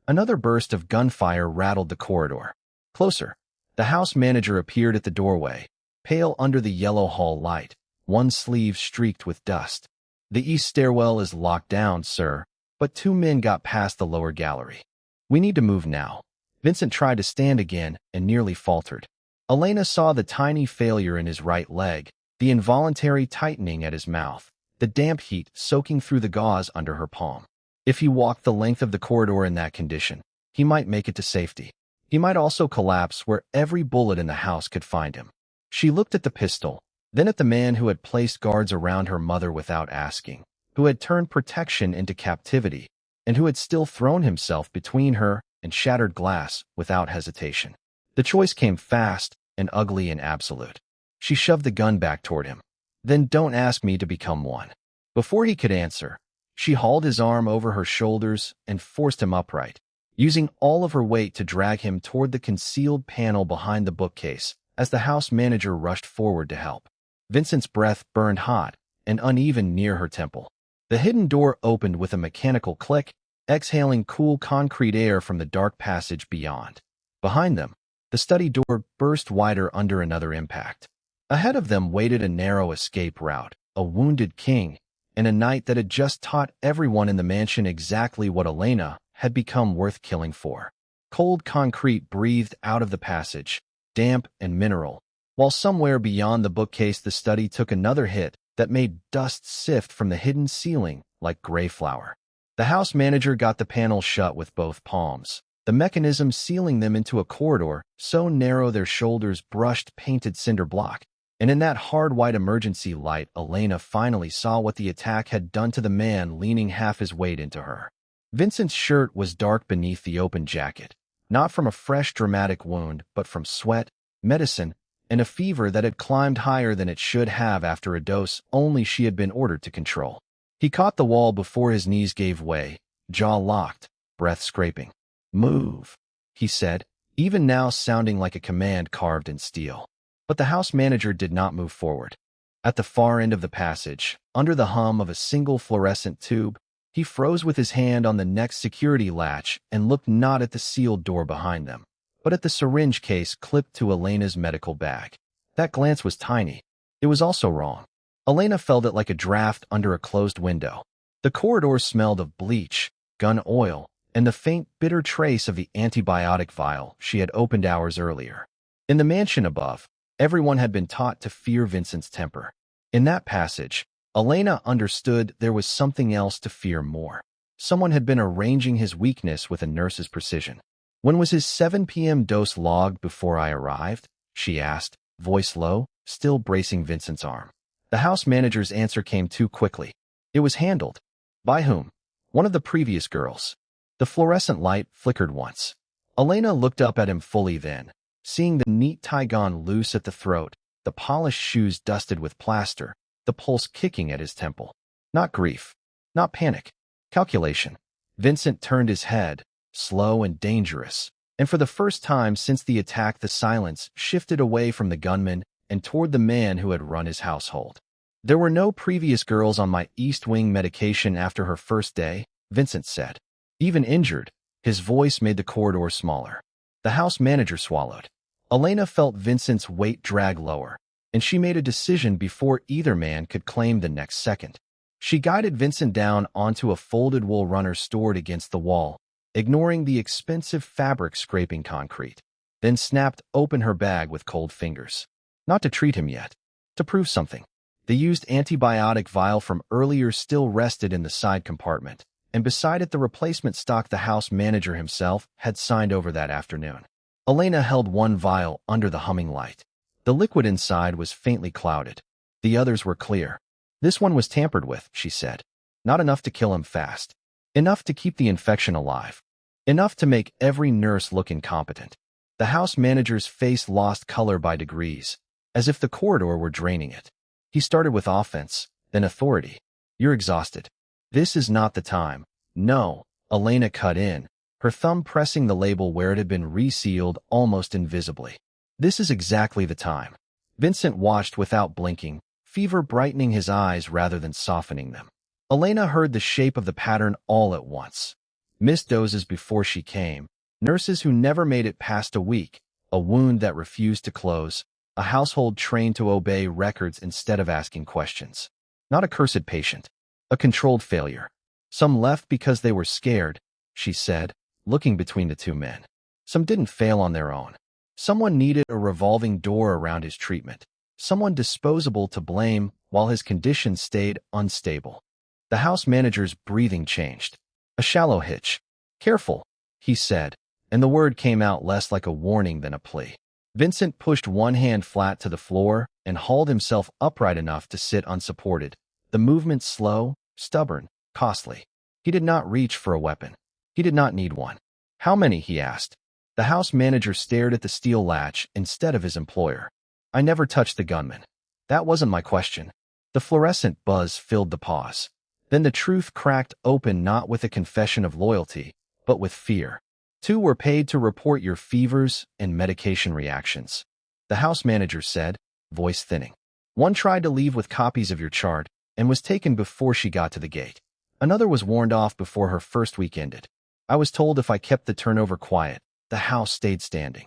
[SPEAKER 1] Another burst of gunfire rattled the corridor. Closer. The house manager appeared at the doorway, pale under the yellow hall light, one sleeve streaked with dust. "The east stairwell is locked down, sir, but 2 men got past the lower gallery. We need to move now." Vincent tried to stand again and nearly faltered. Elena saw the tiny failure in his right leg, the involuntary tightening at his mouth, the damp heat soaking through the gauze under her palm. If he walked the length of the corridor in that condition, he might make it to safety. He might also collapse where every bullet in the house could find him. She looked at the pistol, then at the man who had placed guards around her mother without asking, who had turned protection into captivity, and who had still thrown himself between her and shattered glass without hesitation. The choice came fast and ugly and absolute. She shoved the gun back toward him. "Then don't ask me to become one." Before he could answer, she hauled his arm over her shoulders and forced him upright, using all of her weight to drag him toward the concealed panel behind the bookcase as the house manager rushed forward to help. Vincent's breath burned hot and uneven near her temple. The hidden door opened with a mechanical click, exhaling cool concrete air from the dark passage beyond. Behind them, the study door burst wider under another impact. Ahead of them waited a narrow escape route, a wounded king, and a knight that had just taught everyone in the mansion exactly what Elena had become worth killing for. Cold concrete breathed out of the passage, damp and mineral, while somewhere beyond the bookcase the study took another hit that made dust sift from the hidden ceiling like gray flour. The house manager got the panel shut with both palms, the mechanism sealing them into a corridor so narrow their shoulders brushed painted cinder block. And in that hard white emergency light, Elena finally saw what the attack had done to the man leaning half his weight into her. Vincent's shirt was dark beneath the open jacket, not from a fresh dramatic wound, but from sweat, medicine, and a fever that had climbed higher than it should have after a dose only she had been ordered to control. He caught the wall before his knees gave way, jaw locked, breath scraping. "Move," he said, even now sounding like a command carved in steel. But the house manager did not move forward. At the far end of the passage, under the hum of a single fluorescent tube, he froze with his hand on the next security latch and looked not at the sealed door behind them, but at the syringe case clipped to Elena's medical bag. That glance was tiny. It was also wrong. Elena felt it like a draft under a closed window. The corridor smelled of bleach, gun oil, and the faint, bitter trace of the antibiotic vial she had opened hours earlier. In the mansion above, everyone had been taught to fear Vincent's temper. In that passage, Elena understood there was something else to fear more. Someone had been arranging his weakness with a nurse's precision. When was his 7 p.m. dose logged before I arrived? She asked, voice low, still bracing Vincent's arm. The house manager's answer came too quickly. It was handled. By whom? One of the previous girls. The fluorescent light flickered once. Elena looked up at him fully then, seeing the neat tie gone loose at the throat, the polished shoes dusted with plaster, the pulse kicking at his temple. Not grief. Not panic. Calculation. Vincent turned his head, slow and dangerous, and for the first time since the attack the silence shifted away from the gunman and toward the man who had run his household. There were no previous girls on my East Wing medication after her first day, Vincent said. Even injured, his voice made the corridor smaller. The house manager swallowed. Elena felt Vincent's weight drag lower, and she made a decision before either man could claim the next second. She guided Vincent down onto a folded wool runner stored against the wall, ignoring the expensive fabric scraping concrete, then snapped open her bag with cold fingers. Not to treat him yet. To prove something. The used antibiotic vial from earlier still rested in the side compartment, and beside it the replacement stock the house manager himself had signed over that afternoon. Elena held one vial under the humming light. The liquid inside was faintly clouded. The others were clear. This one was tampered with, she said. Not enough to kill him fast. Enough to keep the infection alive. Enough to make every nurse look incompetent. The house manager's face lost color by degrees, as if the corridor were draining it. He started with offense, then authority. You're exhausted. This is not the time. No, Elena cut in, her thumb pressing the label where it had been resealed almost invisibly. This is exactly the time. Vincent watched without blinking, fever brightening his eyes rather than softening them. Elena heard the shape of the pattern all at once. Missed doses before she came, nurses who never made it past a week, a wound that refused to close, a household trained to obey records instead of asking questions. Not a cursed patient. A controlled failure. Some left because they were scared, she said, looking between the two men. Some didn't fail on their own. Someone needed a revolving door around his treatment. Someone disposable to blame while his condition stayed unstable. The house manager's breathing changed. A shallow hitch. Careful, he said, and the word came out less like a warning than a plea. Vincent pushed one hand flat to the floor and hauled himself upright enough to sit unsupported, the movement slow, stubborn, costly. He did not reach for a weapon. He did not need one. How many, he asked. The house manager stared at the steel latch instead of his employer. I never touched the gunman. That wasn't my question. The fluorescent buzz filled the pause. Then the truth cracked open, not with a confession of loyalty, but with fear. 2 were paid to report your fevers and medication reactions. The house manager said, voice thinning. 1 tried to leave with copies of your chart and was taken before she got to the gate. Another was warned off before her first week ended. I was told if I kept the turnover quiet, the house stayed standing.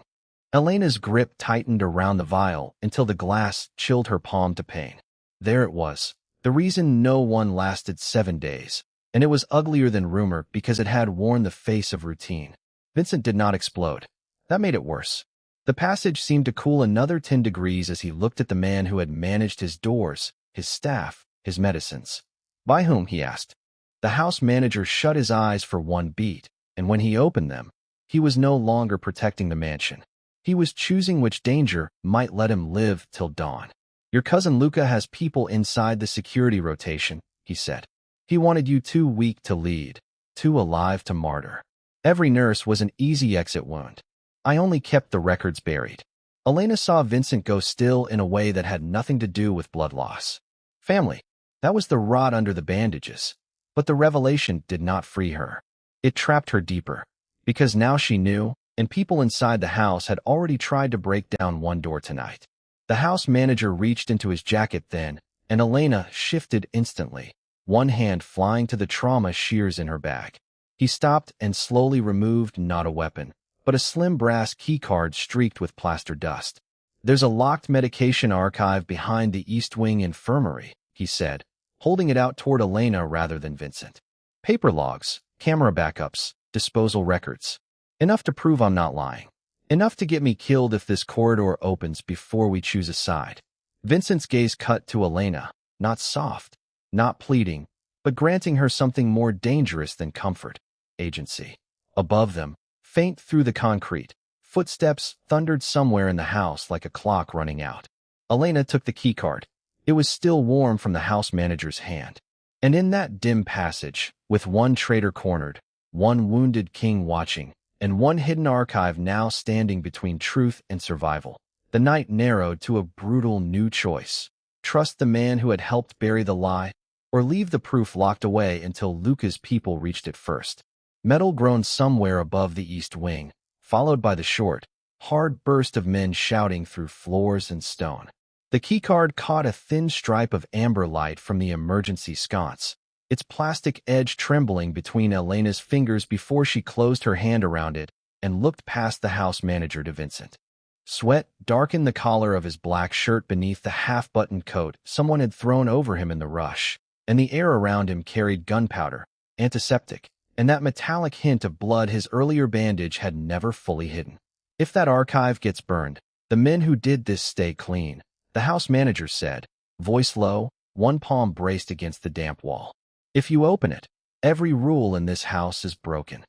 [SPEAKER 1] Elena's grip tightened around the vial until the glass chilled her palm to pain. There it was. The reason no one lasted 7 days, and it was uglier than rumor because it had worn the face of routine. Vincent did not explode. That made it worse. The passage seemed to cool another 10 degrees as he looked at the man who had managed his doors, his staff, his medicines. By whom, he asked. The house manager shut his eyes for one beat, and when he opened them, he was no longer protecting the mansion. He was choosing which danger might let him live till dawn. Your cousin Luca has people inside the security rotation, he said. He wanted you too weak to lead, too alive to martyr. Every nurse was an easy exit wound. I only kept the records buried. Elena saw Vincent go still in a way that had nothing to do with blood loss. Family. That was the rot under the bandages. But the revelation did not free her. It trapped her deeper. Because now she knew, and people inside the house had already tried to break down one door tonight. The house manager reached into his jacket then, and Elena shifted instantly, one hand flying to the trauma shears in her bag. He stopped and slowly removed not a weapon, but a slim brass keycard streaked with plaster dust. There's a locked medication archive behind the East Wing infirmary, he said, holding it out toward Elena rather than Vincent. Paper logs, camera backups, disposal records. Enough to prove I'm not lying. Enough to get me killed if this corridor opens before we choose a side. Vincent's gaze cut to Elena, not soft, not pleading, but granting her something more dangerous than comfort. Agency. Above them, Faint through the concrete, footsteps thundered somewhere in the house like a clock running out. Elena took the keycard. It was still warm from the house manager's hand. And in that dim passage, with one traitor cornered, one wounded king watching, and one hidden archive now standing between truth and survival, the night narrowed to a brutal new choice. Trust the man who had helped bury the lie, or leave the proof locked away until Luca's people reached it first. Metal groaned somewhere above the east wing, followed by the short, hard burst of men shouting through floors and stone. The keycard caught a thin stripe of amber light from the emergency sconce, its plastic edge trembling between Elena's fingers before she closed her hand around it and looked past the house manager to Vincent. Sweat darkened the collar of his black shirt beneath the half-buttoned coat someone had thrown over him in the rush, and the air around him carried gunpowder, antiseptic, and that metallic hint of blood his earlier bandage had never fully hidden. If that archive gets burned, the men who did this stay clean, the house manager said, voice low, one palm braced against the damp wall. If you open it, every rule in this house is broken.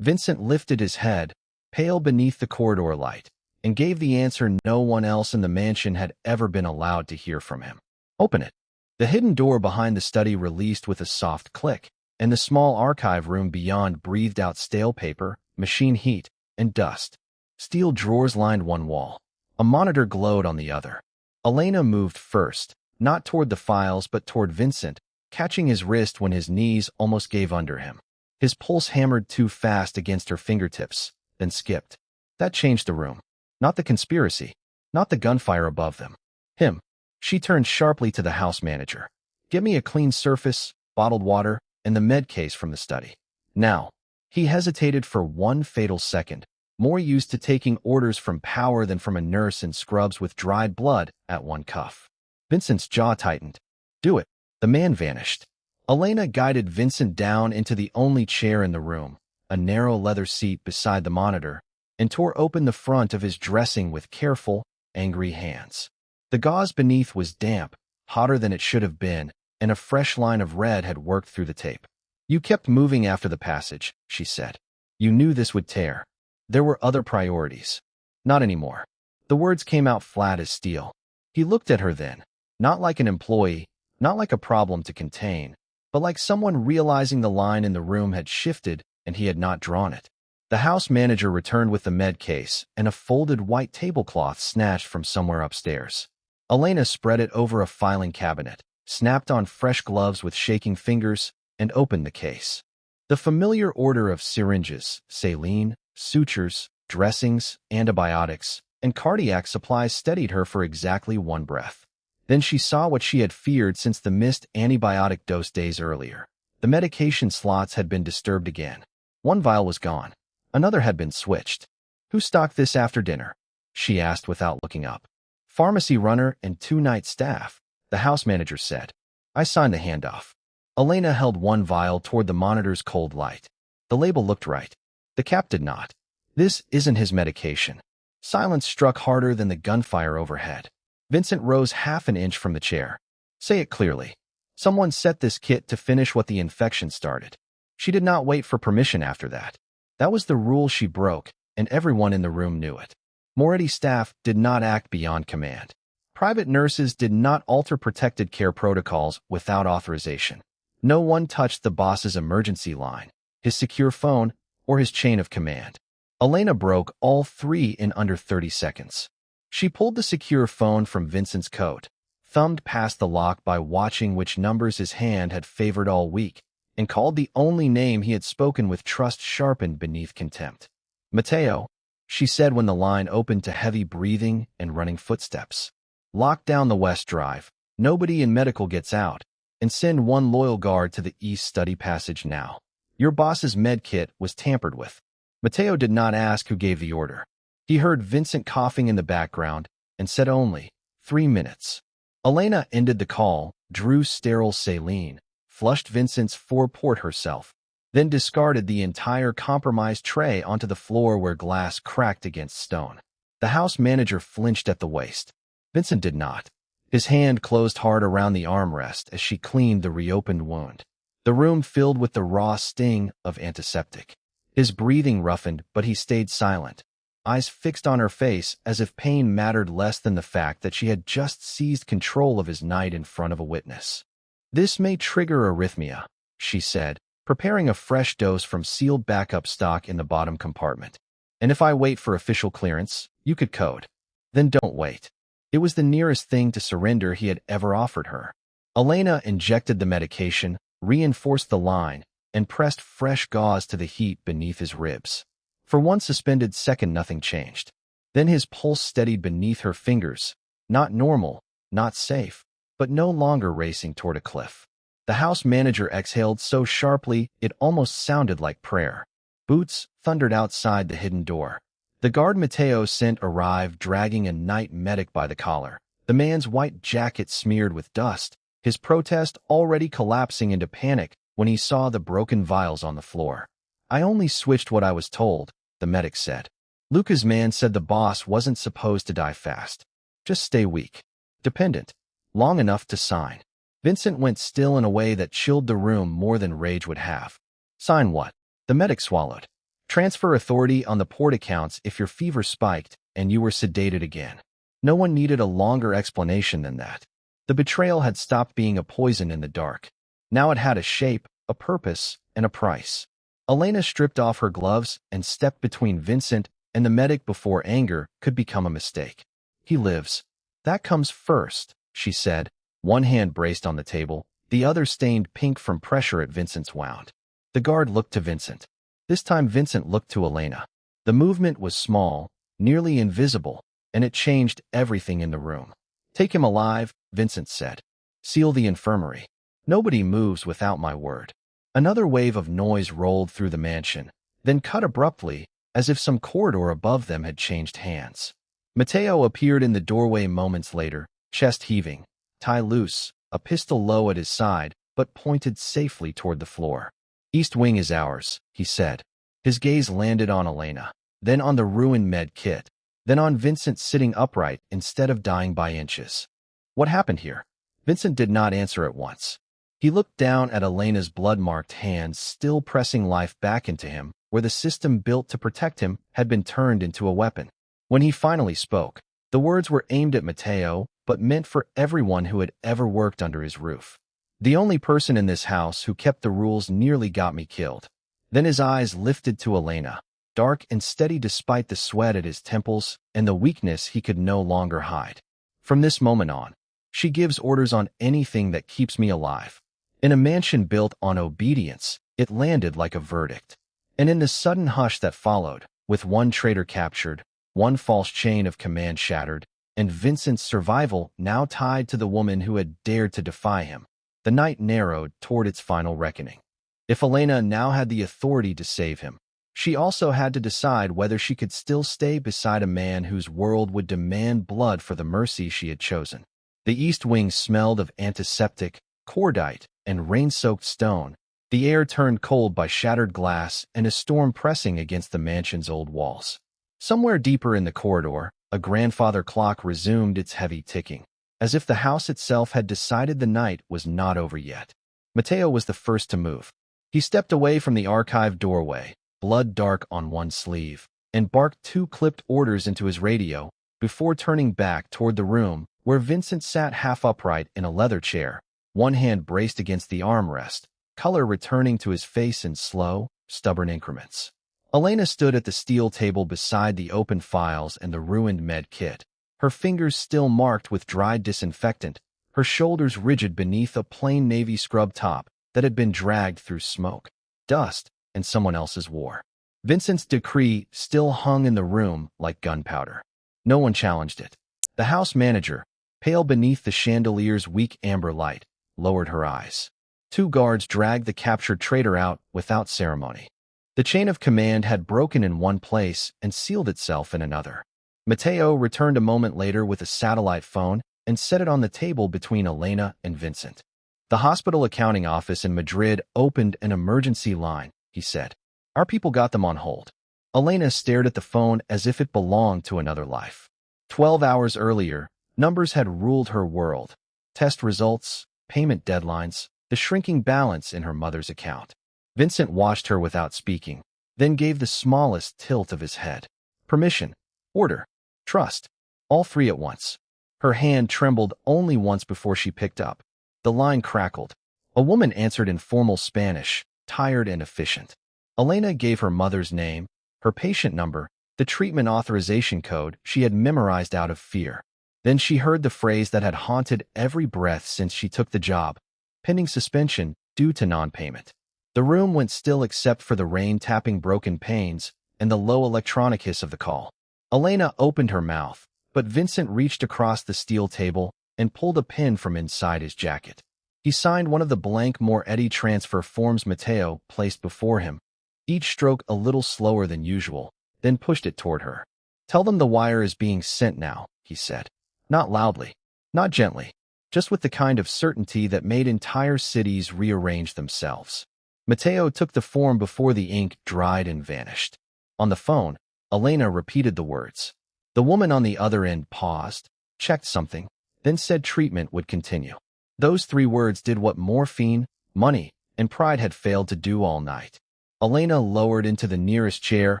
[SPEAKER 1] Vincent lifted his head, pale beneath the corridor light, and gave the answer no one else in the mansion had ever been allowed to hear from him. Open it. The hidden door behind the study released with a soft click, and the small archive room beyond breathed out stale paper, machine heat, and dust. Steel drawers lined one wall. A monitor glowed on the other. Elena moved first, not toward the files but toward Vincent, catching his wrist when his knees almost gave under him. His pulse hammered too fast against her fingertips, then skipped. That changed the room. Not the conspiracy. Not the gunfire above them. Him. She turned sharply to the house manager. Get me a clean surface, bottled water, and the med case from the study. Now. He hesitated for one fatal second, more used to taking orders from power than from a nurse in scrubs with dried blood at one cuff. Vincent's jaw tightened. Do it. The man vanished. Elena guided Vincent down into the only chair in the room, a narrow leather seat beside the monitor, and tore open the front of his dressing with careful, angry hands. The gauze beneath was damp, hotter than it should have been, and a fresh line of red had worked through the tape. You kept moving after the passage, she said. You knew this would tear. There were other priorities. Not anymore. The words came out flat as steel. He looked at her then, not like an employee, not like a problem to contain, but like someone realizing the line in the room had shifted and he had not drawn it. The house manager returned with the med case and a folded white tablecloth snatched from somewhere upstairs. Elena spread it over a filing cabinet, snapped on fresh gloves with shaking fingers, and opened the case. The familiar order of syringes, saline, sutures, dressings, antibiotics, and cardiac supplies steadied her for exactly one breath. Then she saw what she had feared since the missed antibiotic dose days earlier. The medication slots had been disturbed again. One vial was gone. Another had been switched. Who stocked this after dinner? She asked without looking up. Pharmacy runner and 2 night staff, the house manager said. I signed the handoff. Elena held one vial toward the monitor's cold light. The label looked right. The cap did not. This isn't his medication. Silence struck harder than the gunfire overhead. Vincent rose half an inch from the chair. Say it clearly. Someone set this kit to finish what the infection started. She did not wait for permission after that. That was the rule she broke, and everyone in the room knew it. Moretti staff did not act beyond command. Private nurses did not alter protected care protocols without authorization. No one touched the boss's emergency line, his secure phone, or his chain of command. Elena broke all 3 in under 30 seconds. She pulled the secure phone from Vincent's coat, thumbed past the lock by watching which numbers his hand had favored all week, and called the only name he had spoken with trust sharpened beneath contempt. Matteo, she said when the line opened to heavy breathing and running footsteps. Lock down the west drive. Nobody in medical gets out. And send 1 loyal guard to the east study passage now. Your boss's med kit was tampered with. Matteo did not ask who gave the order. He heard Vincent coughing in the background and said only, 3 minutes. Elena ended the call, drew sterile saline, flushed Vincent's 4-port herself, then discarded the entire compromised tray onto the floor where glass cracked against stone. The house manager flinched at the waist. Vincent did not. His hand closed hard around the armrest as she cleaned the reopened wound. The room filled with the raw sting of antiseptic. His breathing roughened, but he stayed silent, eyes fixed on her face as if pain mattered less than the fact that she had just seized control of his night in front of a witness. "This may trigger arrhythmia," she said, preparing a fresh dose from sealed backup stock in the bottom compartment. "And if I wait for official clearance, you could code." "Then don't wait." It was the nearest thing to surrender he had ever offered her. Elena injected the medication, reinforced the line, and pressed fresh gauze to the heat beneath his ribs. For one suspended second, nothing changed. Then his pulse steadied beneath her fingers, not normal, not safe, but no longer racing toward a cliff. The house manager exhaled so sharply it almost sounded like prayer. Boots thundered outside the hidden door. The guard Mateo sent arrived, dragging a night medic by the collar, the man's white jacket smeared with dust, his protest already collapsing into panic when he saw the broken vials on the floor. "I only switched what I was told," the medic said. "Luca's man said the boss wasn't supposed to die fast. Just stay weak. Dependent. Long enough to sign." Vincent went still in a way that chilled the room more than rage would have. "Sign what?" The medic swallowed. "Transfer authority on the port accounts if your fever spiked and you were sedated again." No one needed a longer explanation than that. The betrayal had stopped being a poison in the dark. Now it had a shape, a purpose, and a price. Elena stripped off her gloves and stepped between Vincent and the medic before anger could become a mistake. "He lives. That comes first," she said, one hand braced on the table, the other stained pink from pressure at Vincent's wound. The guard looked to Vincent. This time Vincent looked to Elena. The movement was small, nearly invisible, and it changed everything in the room. "Take him alive," Vincent said. "Seal the infirmary. Nobody moves without my word." Another wave of noise rolled through the mansion, then cut abruptly, as if some corridor above them had changed hands. Mateo appeared in the doorway moments later, chest heaving, tie loose, a pistol low at his side, but pointed safely toward the floor. "East Wing is ours," he said. His gaze landed on Elena, then on the ruined med kit, then on Vincent sitting upright instead of dying by inches. "What happened here?" Vincent did not answer at once. He looked down at Elena's blood-marked hands still pressing life back into him, where the system built to protect him had been turned into a weapon. When he finally spoke, the words were aimed at Mateo, but meant for everyone who had ever worked under his roof. "The only person in this house who kept the rules nearly got me killed." Then his eyes lifted to Elena, dark and steady despite the sweat at his temples and the weakness he could no longer hide. "From this moment on, she gives orders on anything that keeps me alive." In a mansion built on obedience, it landed like a verdict. And in the sudden hush that followed, with one traitor captured, one false chain of command shattered, and Vincent's survival now tied to the woman who had dared to defy him, the night narrowed toward its final reckoning. If Elena now had the authority to save him, she also had to decide whether she could still stay beside a man whose world would demand blood for the mercy she had chosen. The East Wing smelled of antiseptic, cordite, and rain-soaked stone, the air turned cold by shattered glass and a storm pressing against the mansion's old walls. Somewhere deeper in the corridor, a grandfather clock resumed its heavy ticking, as if the house itself had decided the night was not over yet. Mateo was the first to move. He stepped away from the archive doorway, blood dark on one sleeve, and barked two clipped orders into his radio before turning back toward the room where Vincent sat half upright in a leather chair, one hand braced against the armrest, color returning to his face in slow, stubborn increments. Elena stood at the steel table beside the open files and the ruined med kit, her fingers still marked with dried disinfectant, her shoulders rigid beneath a plain navy scrub top that had been dragged through smoke, dust, and someone else's war. Vincent's decree still hung in the room like gunpowder. No one challenged it. The house manager, pale beneath the chandelier's weak amber light, lowered her eyes. Two guards dragged the captured traitor out without ceremony. The chain of command had broken in one place and sealed itself in another. Mateo returned a moment later with a satellite phone and set it on the table between Elena and Vincent. "The hospital accounting office in Madrid opened an emergency line," he said. "Our people got them on hold." Elena stared at the phone as if it belonged to another life. 12 hours earlier, numbers had ruled her world. Test results, payment deadlines, the shrinking balance in her mother's account. Vincent watched her without speaking, then gave the smallest tilt of his head. Permission, order, trust, all three at once. Her hand trembled only once before she picked up. The line crackled. A woman answered in formal Spanish, tired and efficient. Elena gave her mother's name, her patient number, the treatment authorization code she had memorized out of fear. Then she heard the phrase that had haunted every breath since she took the job: pending suspension due to non-payment. The room went still except for the rain tapping broken panes and the low electronic hiss of the call. Elena opened her mouth, but Vincent reached across the steel table and pulled a pen from inside his jacket. He signed one of the blank Moretti transfer forms Mateo placed before him, each stroke a little slower than usual, then pushed it toward her. "Tell them the wire is being sent now," he said. Not loudly, not gently, just with the kind of certainty that made entire cities rearrange themselves. Mateo took the form before the ink dried and vanished. On the phone, Elena repeated the words. The woman on the other end paused, checked something, then said treatment would continue. Those three words did what morphine, money, and pride had failed to do all night. Elena lowered into the nearest chair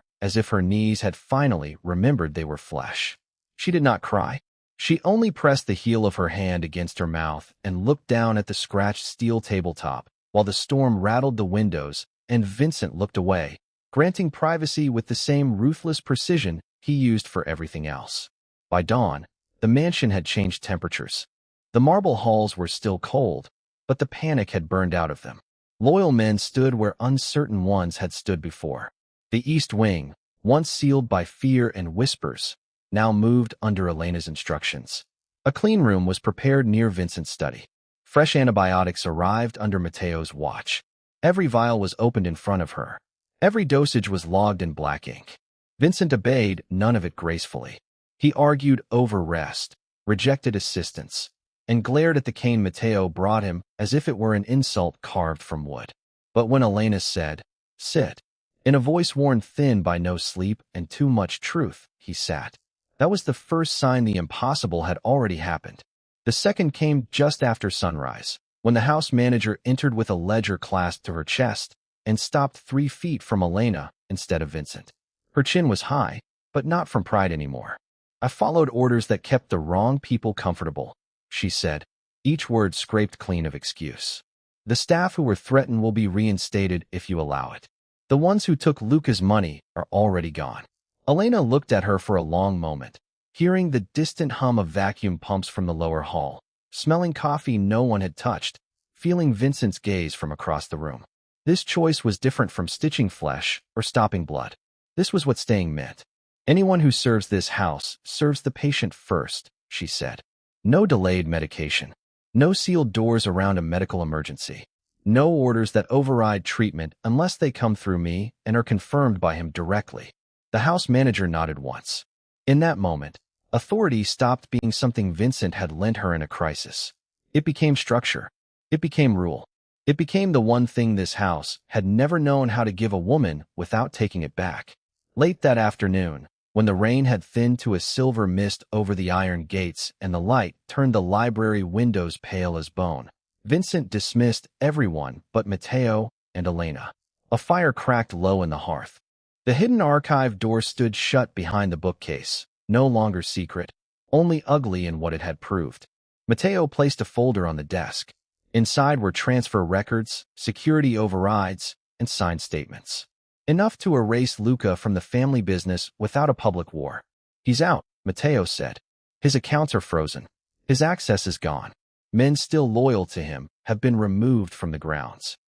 [SPEAKER 1] as if her knees had finally remembered they were flesh. She did not cry. She only pressed the heel of her hand against her mouth and looked down at the scratched steel tabletop while the storm rattled the windows and Vincent looked away, granting privacy with the same ruthless precision he used for everything else. By dawn, the mansion had changed temperatures. The marble halls were still cold, but the panic had burned out of them. Loyal men stood where uncertain ones had stood before. The East Wing, once sealed by fear and whispers, now moved under Elena's instructions. A clean room was prepared near Vincent's study. Fresh antibiotics arrived under Mateo's watch. Every vial was opened in front of her. Every dosage was logged in black ink. Vincent obeyed, none of it gracefully. He argued over rest, rejected assistance, and glared at the cane Mateo brought him as if it were an insult carved from wood. But when Elena said, "Sit," in a voice worn thin by no sleep and too much truth, he sat. That was the first sign the impossible had already happened. The second came just after sunrise, when the house manager entered with a ledger clasped to her chest and stopped 3 feet from Elena instead of Vincent. Her chin was high, but not from pride anymore. "I followed orders that kept the wrong people comfortable," she said, each word scraped clean of excuse. "The staff who were threatened will be reinstated if you allow it. The ones who took Luca's money are already gone." Elena looked at her for a long moment, hearing the distant hum of vacuum pumps from the lower hall, smelling coffee no one had touched, feeling Vincent's gaze from across the room. This choice was different from stitching flesh or stopping blood. This was what staying meant. "Anyone who serves this house serves the patient first," she said. "No delayed medication. No sealed doors around a medical emergency. No orders that override treatment unless they come through me and are confirmed by him directly." The house manager nodded once. In that moment, authority stopped being something Vincent had lent her in a crisis. It became structure. It became rule. It became the one thing this house had never known how to give a woman without taking it back. Late that afternoon, when the rain had thinned to a silver mist over the iron gates and the light turned the library windows pale as bone, Vincent dismissed everyone but Mateo and Elena. A fire cracked low in the hearth. The hidden archive door stood shut behind the bookcase, no longer secret, only ugly in what it had proved. Mateo placed a folder on the desk. Inside were transfer records, security overrides, and signed statements. Enough to erase Luca from the family business without a public war. "He's out," Mateo said. "His accounts are frozen. His access is gone. Men still loyal to him have been removed from the grounds."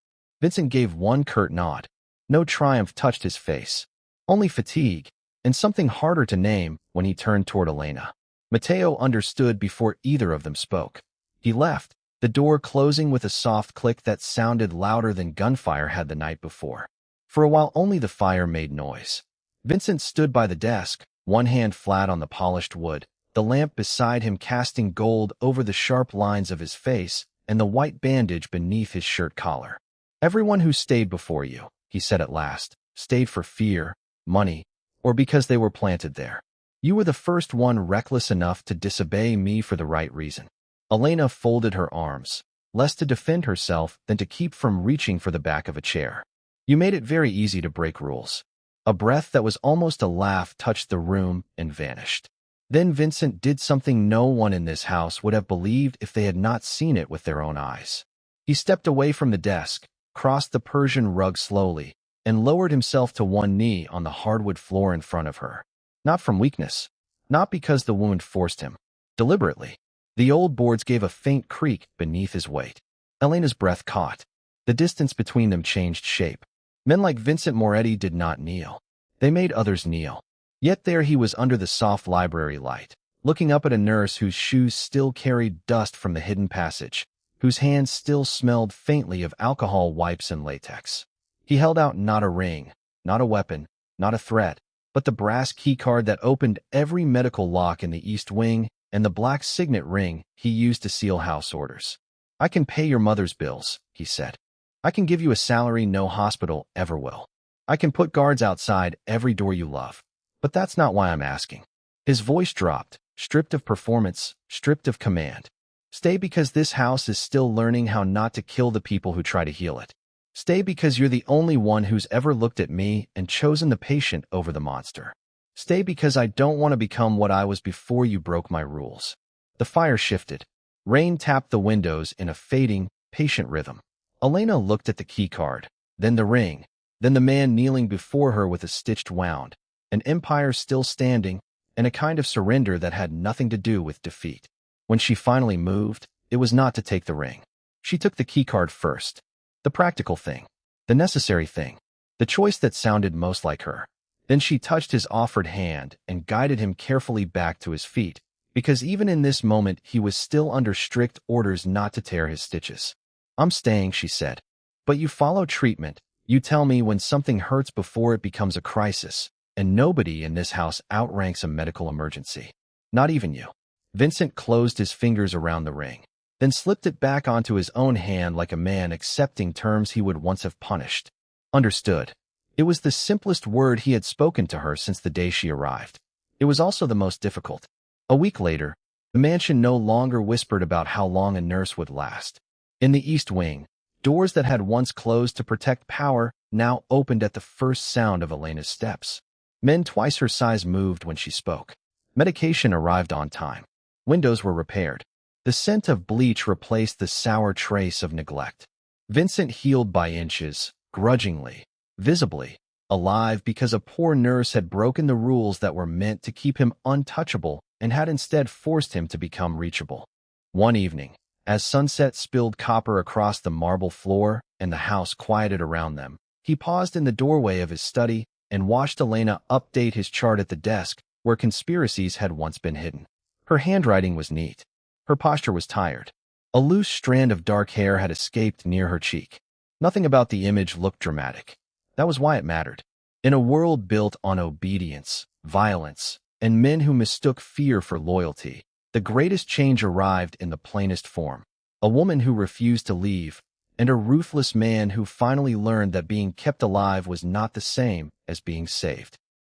[SPEAKER 1] Vincent gave one curt nod. No triumph touched his face, only fatigue, and something harder to name when he turned toward Elena. Mateo understood before either of them spoke. He left, the door closing with a soft click that sounded louder than gunfire had the night before. For a while only the fire made noise. Vincent stood by the desk, one hand flat on the polished wood, the lamp beside him casting gold over the sharp lines of his face and the white bandage beneath his shirt collar. "Everyone who stayed before you," he said at last, "stayed for fear, money, or because they were planted there. You were the first one reckless enough to disobey me for the right reason." Elena folded her arms, less to defend herself than to keep from reaching for the back of a chair. "You made it very easy to break rules. A breath that was almost a laugh touched the room and vanished. Then Vincent did something no one in this house would have believed if they had not seen it with their own eyes. He stepped away from the desk, crossed the Persian rug slowly, and lowered himself to one knee on the hardwood floor in front of her. Not from weakness, not because the wound forced him. Deliberately. The old boards gave a faint creak beneath his weight. Elena's breath caught. The distance between them changed shape. Men like Vincent Moretti did not kneel. They made others kneel. Yet there he was under the soft library light, looking up at a nurse whose shoes still carried dust from the hidden passage, whose hands still smelled faintly of alcohol wipes and latex. He held out not a ring, not a weapon, not a threat, but the brass keycard that opened every medical lock in the East Wing and the black signet ring he used to seal house orders. "I can pay your mother's bills," he said. "I can give you a salary no hospital ever will. I can put guards outside every door you love. But that's not why I'm asking." His voice dropped, stripped of performance, stripped of command. "Stay because this house is still learning how not to kill the people who try to heal it. Stay because you're the only one who's ever looked at me and chosen the patient over the monster. Stay because I don't want to become what I was before you broke my rules." The fire shifted. Rain tapped the windows in a fading, patient rhythm. Elena looked at the keycard, then the ring, then the man kneeling before her with a stitched wound, an empire still standing, and a kind of surrender that had nothing to do with defeat. When she finally moved, it was not to take the ring. She took the keycard first. The practical thing. The necessary thing. The choice that sounded most like her. Then she touched his offered hand and guided him carefully back to his feet, because even in this moment he was still under strict orders not to tear his stitches. "I'm staying," she said. "But you follow treatment. You tell me when something hurts before it becomes a crisis, and nobody in this house outranks a medical emergency. Not even you." Vincent closed his fingers around the ring, then slipped it back onto his own hand like a man accepting terms he would once have punished. Understood. It was the simplest word he had spoken to her since the day she arrived. It was also the most difficult. A week later, the mansion no longer whispered about how long a nurse would last. In the East Wing, doors that had once closed to protect power now opened at the first sound of Elena's steps. Men twice her size moved when she spoke. Medication arrived on time. Windows were repaired. The scent of bleach replaced the sour trace of neglect. Vincent healed by inches, grudgingly, visibly, alive because a poor nurse had broken the rules that were meant to keep him untouchable and had instead forced him to become reachable. One evening, as sunset spilled copper across the marble floor and the house quieted around them, he paused in the doorway of his study and watched Elena update his chart at the desk where conspiracies had once been hidden. Her handwriting was neat. Her posture was tired. A loose strand of dark hair had escaped near her cheek. Nothing about the image looked dramatic. That was why it mattered. In a world built on obedience, violence, and men who mistook fear for loyalty, the greatest change arrived in the plainest form. A woman who refused to leave, and a ruthless man who finally learned that being kept alive was not the same as being saved.